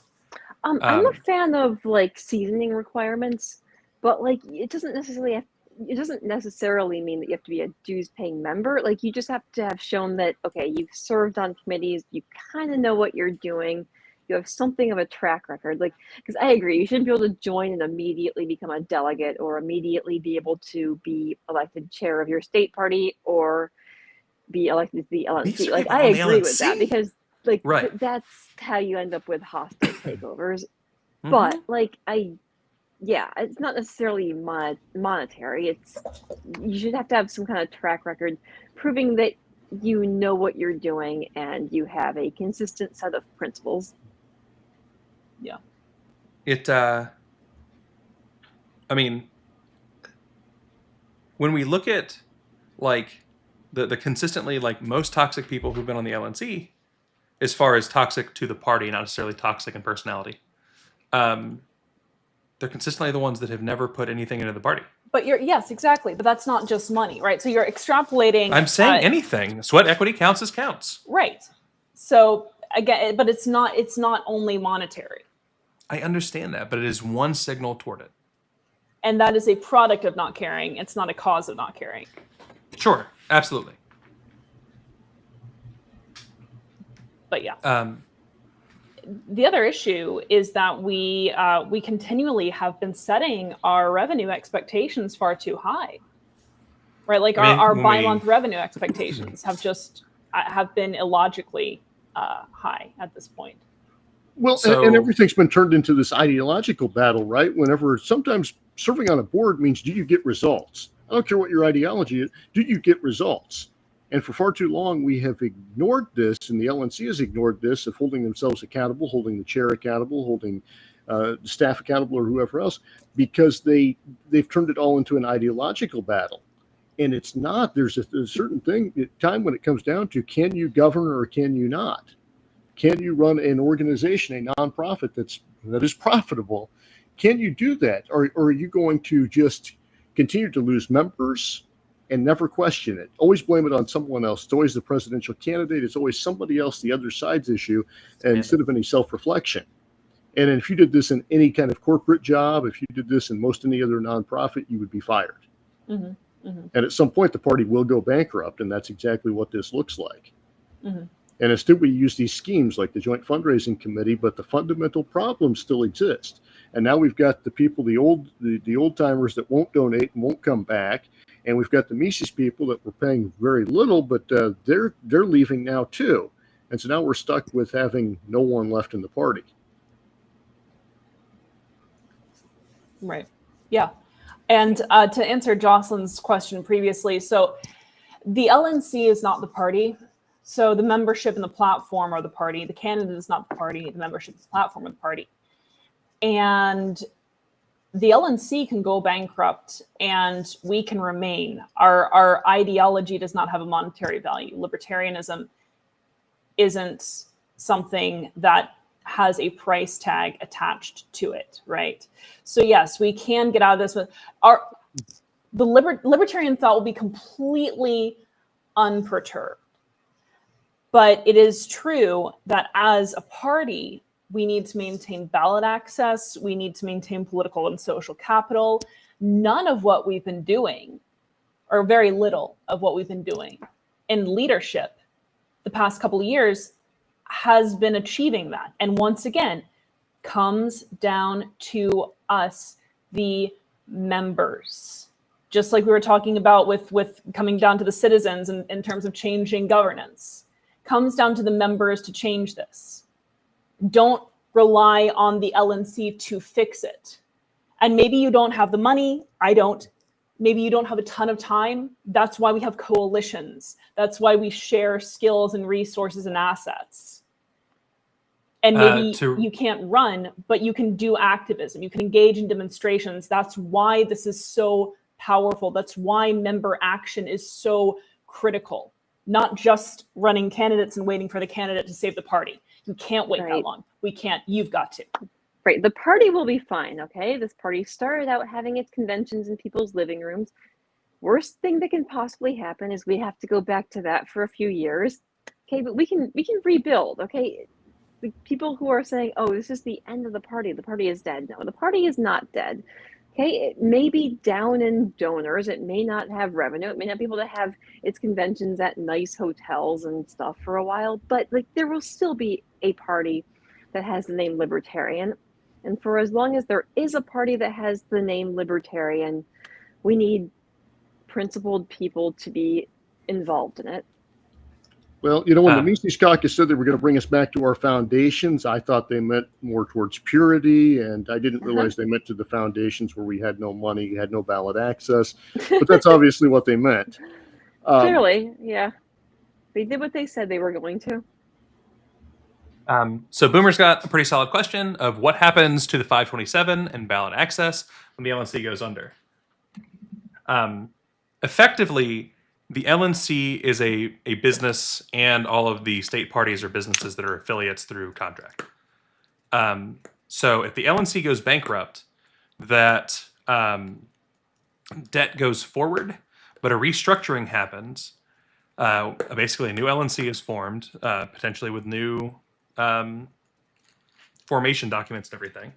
I'm a fan of like seasoning requirements, but like it doesn't necessarily mean that you have to be a dues paying member. Like you just have to have shown that, okay, you've served on committees, you kind of know what you're doing, you have something of a track record. Like, because I agree, you shouldn't be able to join and immediately become a delegate or immediately be able to be elected chair of your state party or be elected to the LNC. Like I agree with that, because like Right. that's how you end up with hostile takeovers. Mhm. But like it's not necessarily monetary. It's you should have to have some kind of track record proving that you know what you're doing and you have a consistent set of principles. I mean, when we look at like the consistently like most toxic people who've been on the LNC, as far as toxic to the party, not necessarily toxic in personality, they're consistently the ones that have never put anything into the party. But yes, exactly. But that's not just money, right? So you're extrapolating. I'm saying anything. Sweat equity counts as counts. Right. So again, but it's not only monetary. I understand that, but it is one signal toward it. And that is a product of not caring. It's not a cause of not caring. Sure, absolutely. But yeah. The other issue is that we continually have been setting our revenue expectations far too high, right? Like our bi-month revenue expectations have been illogically high at this point. Well, and everything's been turned into this ideological battle, right? Whenever sometimes serving on a board means, do you get results? I don't care what your ideology is. Do you get results? And for far too long, we have ignored this, and the LNC has ignored this of holding themselves accountable, holding the chair accountable, holding the staff accountable, or whoever else, because they've turned it all into an ideological battle. And it's not. There's a certain time when it comes down to, can you govern or can you not? Can you run an organization, a nonprofit that is profitable? Can you do that? Or are you going to just continue to lose members and never question it? Always blame it on someone else. It's always the presidential candidate. It's always somebody else, the other side's issue, instead of any self-reflection. And if you did this in any kind of corporate job, if you did this in most any other nonprofit, you would be fired. Mm-hmm. Mm-hmm. And at some point, the party will go bankrupt, and that's exactly what this looks like. Mm-hmm. And instead, we use these schemes like the Joint Fundraising Committee, but the fundamental problems still exist. And now we've got the people, the old timers that won't donate and won't come back, and we've got the Mises people that were paying very little, but they're leaving now too. And so now we're stuck with having no one left in the party. Right. Yeah. And to answer Jocelyn's question previously, so the LNC is not the party. So the membership and the platform are the party. The candidate is not the party. The membership is the platform of the party. And the LNC can go bankrupt and we can remain. Our ideology does not have a monetary value. Libertarianism isn't something that has a price tag attached to it, right? So yes, we can get out of this. The libertarian thought will be completely unperturbed. But it is true that as a party, we need to maintain ballot access. We need to maintain political and social capital. None of what we've been doing, or very little of what we've been doing in leadership the past couple of years, has been achieving that. And once again, comes down to us, the members. Just like we were talking about with coming down to the citizens in terms of changing governance. Comes down to the members to change this. Don't rely on the LNC to fix it. And maybe you don't have the money. I don't. Maybe you don't have a ton of time. That's why we have coalitions. That's why we share skills and resources and assets. And maybe you can't run, but you can do activism. You can engage in demonstrations. That's why this is so powerful. That's why member action is so critical. Not just running candidates and waiting for the candidate to save the party. You can't wait that long. We can't. You've got to. Right, the party will be fine, okay? This party started out having its conventions in people's living rooms. Worst thing that can possibly happen is we have to go back to that for a few years. Okay, but we can rebuild, okay? The people who are saying, "Oh, this is the end of the party is dead." No, the party is not dead. Okay, it may be down in donors, it may not have revenue, it may not be able to have its conventions at nice hotels and stuff for a while, but like there will still be a party that has the name Libertarian. And for as long as there is a party that has the name Libertarian, we need principled people to be involved in it. Well, when the Mises Caucus said they were going to bring us back to our foundations, I thought they meant more towards purity, and I didn't realize they meant to the foundations where we had no money, had no ballot access. But that's obviously what they meant. Clearly, yeah. They did what they said they were going to. So Boomer's got a pretty solid question of what happens to the 527 and ballot access when the LNC goes under. Effectively, the LNC is a business, and all of the state parties are businesses that are affiliates through contract. So if the LNC goes bankrupt, that debt goes forward, but a restructuring happens. Basically, a new LNC is formed, potentially with new formation documents and everything.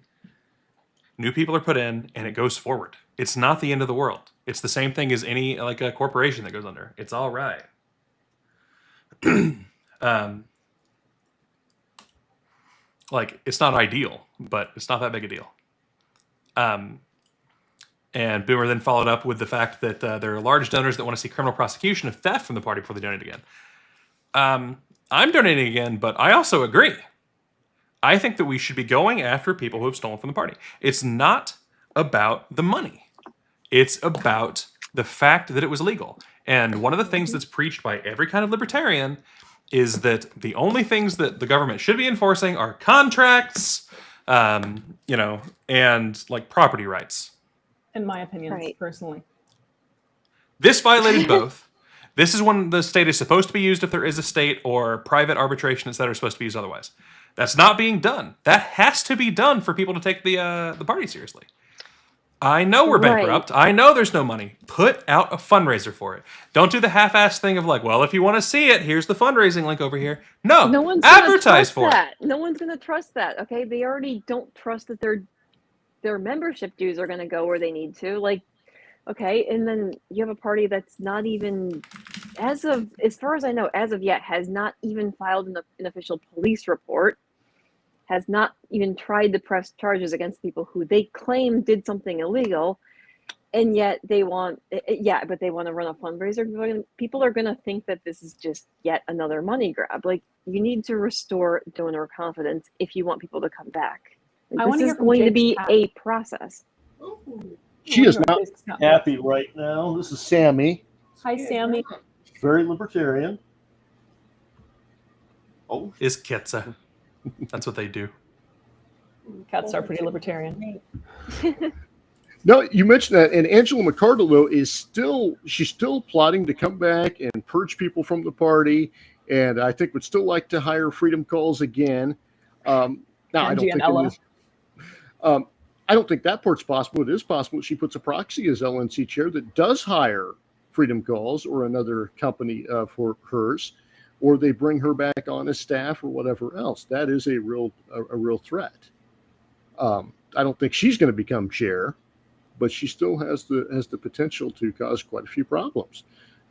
New people are put in, and it goes forward. It's not the end of the world. It's the same thing as any like a corporation that goes under. It's all right. Like it's not ideal, but it's not that big a deal. And Boomer then followed up with the fact that there are large donors that want to see criminal prosecution of theft from the party before they donate again. I'm donating again, but I also agree. I think that we should be going after people who have stolen from the party. It's not about the money. It's about the fact that it was legal. And one of the things that's preached by every kind of libertarian is that the only things that the government should be enforcing are contracts, and like property rights. In my opinion, Right. personally. This violated both. This is when the state is supposed to be used if there is a state, or private arbitrations that are supposed to be used otherwise. That's not being done. That has to be done for people to take the party seriously. I know we're bankrupt. I know there's no money. Put out a fundraiser for it. Don't do the half-assed thing of like, well, if you want to see it, here's the fundraising link over here. No one's gonna advertise trust for that. it. No one's going to trust that. Okay, they already don't trust that their membership dues are going to go where they need to. Like, okay, and then you have a party that's not even, as far as I know, as of yet, has not even filed an official police report. Has not even tried to press charges against people who they claim did something illegal, and yet they want to run a fundraiser. People are going to think that this is just yet another money grab. Like, you need to restore donor confidence if you want people to come back. This is going to be a process. She is not happy right now. This is Sammy. Hi, Sammy. Very libertarian. Oh, is Ketsa. That's what they do. Cats are pretty libertarian. No, you mentioned that, and Angela McArdle she's still plotting to come back and purge people from the party, and I think would still like to hire Freedom Calls again. Now I don't think that part's possible. It is possible she puts a proxy as LNC chair that does hire Freedom Calls or another company for hers, or they bring her back on as staff or whatever else. That is a real threat. I don't think she's going to become chair, but she still has the potential to cause quite a few problems.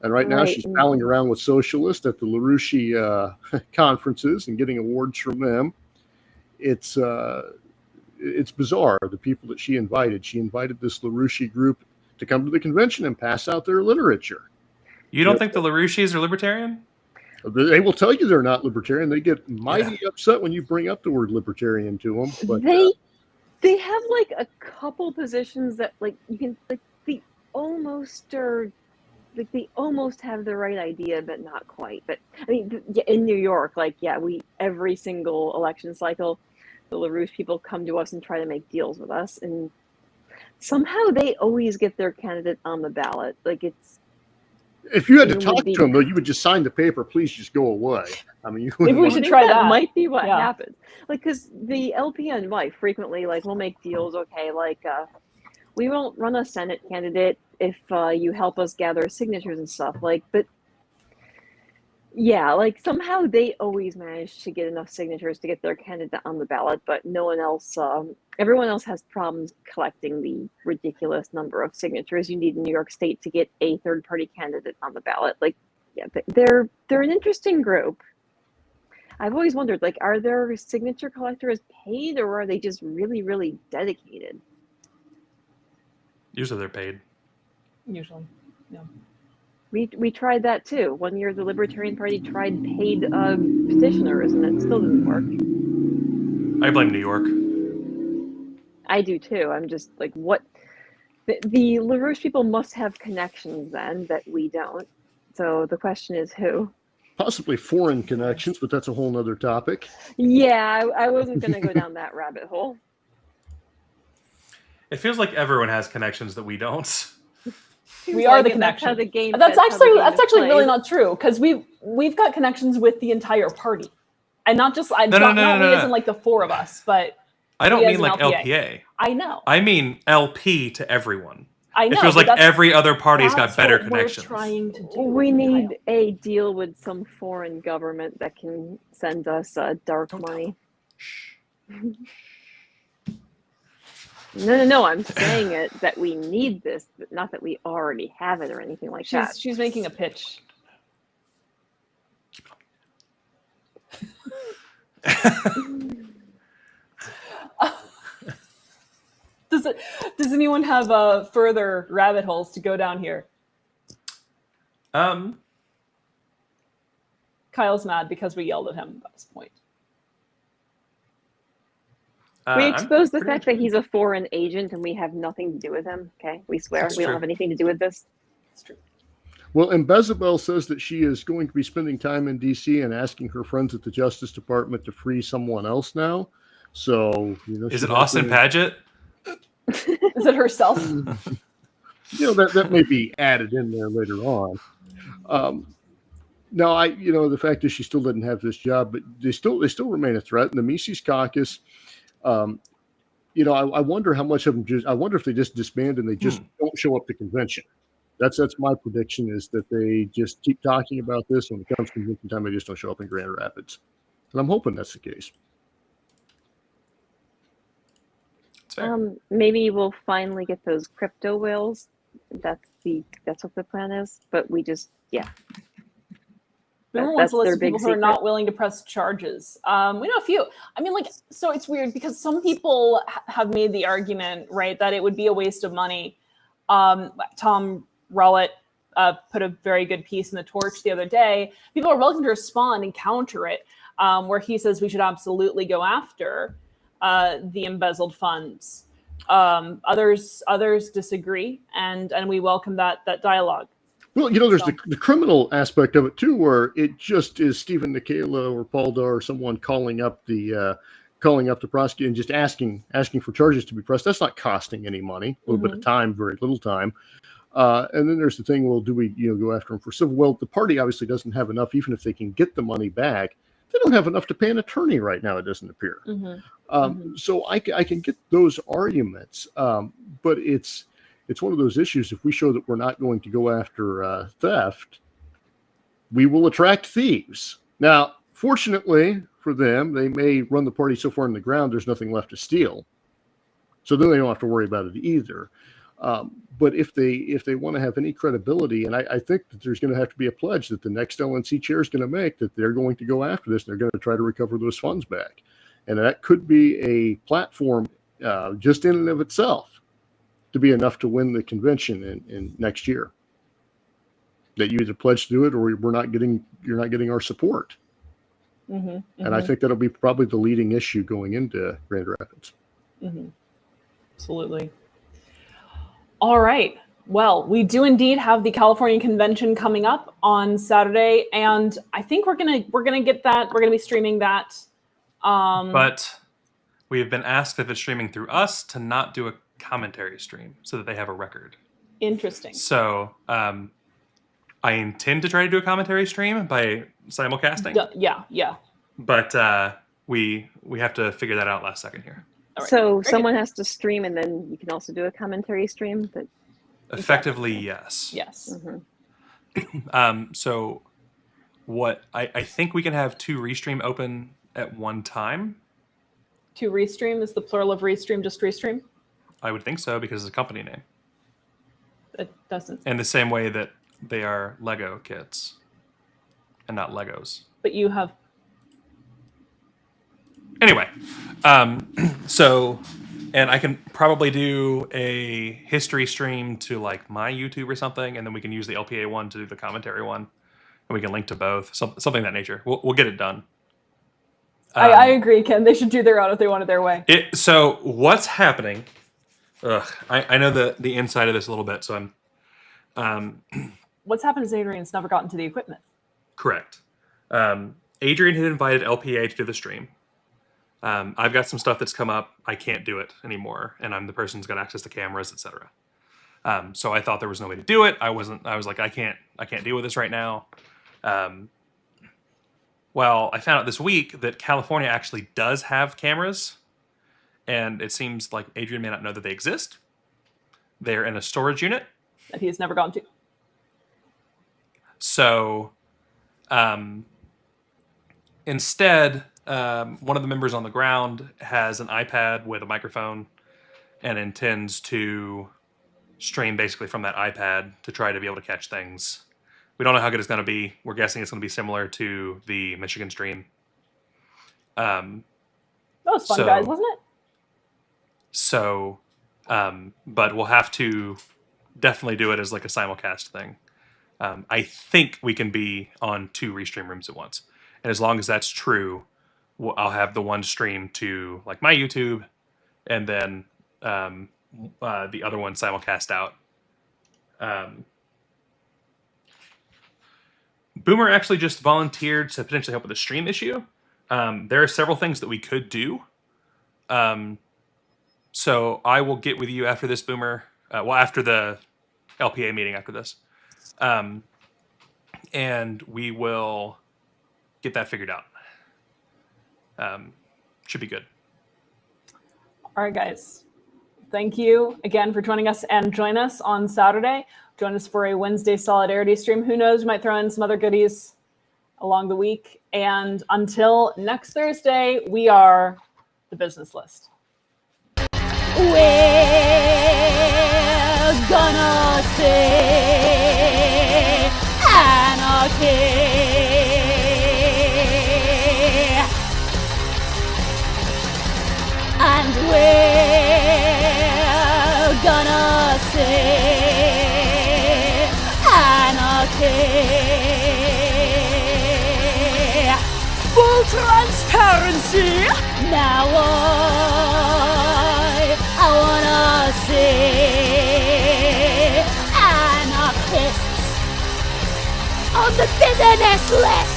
And right now she's palling around with socialists at the LaRouche conferences and getting awards from them. It's bizarre, the people that she invited. She invited this LaRouche group to come to the convention and pass out their literature. You don't think the LaRouches are libertarian? They will tell you they're not libertarian. They get mighty upset when you bring up the word libertarian to them. But they have like a couple positions that like you can like they almost are like they almost have the right idea, but not quite. But I mean, in New York, every single election cycle, the LaRouche people come to us and try to make deals with us, and somehow they always get their candidate on the ballot. Like If you had to It would talk be- to him, though, you would just sign the paper. Please just go away. I mean, you Maybe we wouldn't should I think try that. Might be what Yeah. happens. Like, because the LP and Y frequently, like, will make deals. Okay, like, we won't run a Senate candidate if you help us gather signatures and stuff. Like, but yeah, like somehow they always manage to get enough signatures to get their candidate on the ballot, but no one else. Everyone else has problems collecting the ridiculous number of signatures you need in New York State to get a third-party candidate on the ballot. Like, yeah, they're an interesting group. I've always wondered, like, are their signature collectors paid, or are they just really, really dedicated? Usually they're paid. Usually. Yeah. We tried that too. One year, the Libertarian Party tried paid petitioners, and it still didn't work. I blame New York. I do too. I'm just like, what? The LaRouche people must have connections then that we don't. So the question is who? possibly foreign connections, but that's a whole nother topic. Yeah, I wasn't going to go down that rabbit hole. It feels like everyone has connections that we don't. Seems are the it. That's how connection. the game. That's how the game actually is really played. not true, because we've got connections with the entire party, and not just No, not we no. as in like the four of us, but I don't We as mean an like LPA. LPA. I know. I mean LP to everyone. I know. It feels but like that's- every other party's got that's better what connections. We're trying to do. We Kyle. need a deal with some foreign government that can send us dark Don't tell money. No. I'm saying it that we need this, but not that we already have it or anything like that. She's making a pitch. Does anyone have further rabbit holes to go down here? Kyle's mad because we yelled at him at this point. We I'm expose the pretty fact that he's a foreign agent and we have nothing to do with him. Okay, we swear That's we don't true. have anything to do with this. It's true. Well, and Bezabel says that she is going to be spending time in D.C. and asking her friends at the Justice Department to free someone else now. So, Is she's it Austin hoping- Paget? Is it herself? that may be added in there later on. No, the fact is she still doesn't have this job, but they still remain a threat. And the Mises Caucus, I wonder how much of them I wonder if they just disband and they just don't show up to convention. That's my prediction, is that they just keep talking about this. When it comes to convention time, they just don't show up in Grand Rapids. And I'm hoping that's the case. It's fair. Maybe we'll finally get those crypto whales. That's what the plan is. But we just Boomer That's wants a list their of big people who are secret. not willing to press charges. We know a few. I mean, so it's weird because some people have made the argument, right, that it would be a waste of money. Tom Rowlett put a very good piece in the Torch the other day. People are welcome to respond and counter it, where he says we should absolutely go after the embezzled funds. Others disagree, and we welcome that dialogue. Well, there's So- the criminal aspect of it too, where it just is Stephen Nikela or Paul Dar or someone calling up the prosecutor and just asking for charges to be pressed. That's not costing any money. A little bit of time, very little time. And then there's the thing: well, do we go after them for civil? Well, the party obviously doesn't have enough. Even if they can get the money back, they don't have enough to pay an attorney right now. It doesn't appear. So I can get those arguments, but it's one of those issues. If we show that we're not going to go after theft, we will attract thieves. Now, fortunately for them, they may run the party so far in the ground, there's nothing left to steal. So then they don't have to worry about it either. But if they want to have any credibility, and I think that there's going to have to be a pledge that the next LNC chair is going to make, that they're going to go after this and they're going to try to recover those funds back. And that could be a platform just in and of itself to be enough to win the convention in next year. That you either pledge to do it or you're not getting our support. And I think that'll be probably the leading issue going into Grand Rapids. Absolutely. All right. Well, we do indeed have the California Convention coming up on Saturday, and I think we're gonna get that. We're gonna be streaming that. But we have been asked if it's streaming through us to not do a commentary stream so that they have a record. Interesting. So I I intend to try to do a commentary stream by simulcasting, Yeah. but we have to figure that out last second here. All right. So Very someone has to stream, and then you can also do a commentary stream. But Effectively, yes. Yes. So what I think we can have 2 restream open at one time. To restream is the plural of restream just restream? I would think so because it's a company name. It doesn't. In the same way that they are Lego kits and not Legos. But you have. Anyway, so, and I can probably do a history stream to like my YouTube or something, and then we can use the LPA one to do the commentary one, and we can link to both, something of that nature. We'll get it done. I agree, Ken. They should do their own if they want it their way. So what's happening? I know the inside of this a little bit, so I'm. What's happened is Adrian's never gotten to the equipment. Correct. Adrian had invited LPA to do the stream. I've got some stuff that's come up. I can't do it anymore, and I'm the person who's got access to cameras, etc. So I thought there was no way to do it. I was like, I can't deal with this right now. Well, I found out this week that California actually does have cameras, and it seems like Adrian may not know that they exist. They're in a storage unit. That he's never gone to. So instead, one of the members on the ground has an iPad with a microphone and intends to stream basically from that iPad to try to be able to catch things. We don't know how good it's going to be. We're guessing it's going to be similar to the Michigan stream. That was fun, guys, wasn't it? So, but we'll have to definitely do it as like a simulcast thing. I think we can be on 2 restream rooms at once. And as long as that's true, I'll have the one stream to like my YouTube, and then the other one simulcast out. Boomer actually just volunteered to potentially help with the stream issue. There are several things that we could do. So I will get with you after this, Boomer. After the LPA meeting after this. And we will get that figured out. Should be good. All right, guys. Thank you again for joining us, and join us on Saturday. Join us for a Wednesday Solidarity stream. Who knows, we might throw in some other goodies along the week. And until next Thursday, we are the Business List. We're gonna say anarchy. And we're gonna say anarchy. Full transparency. Now I wanna say anarchists on the business list.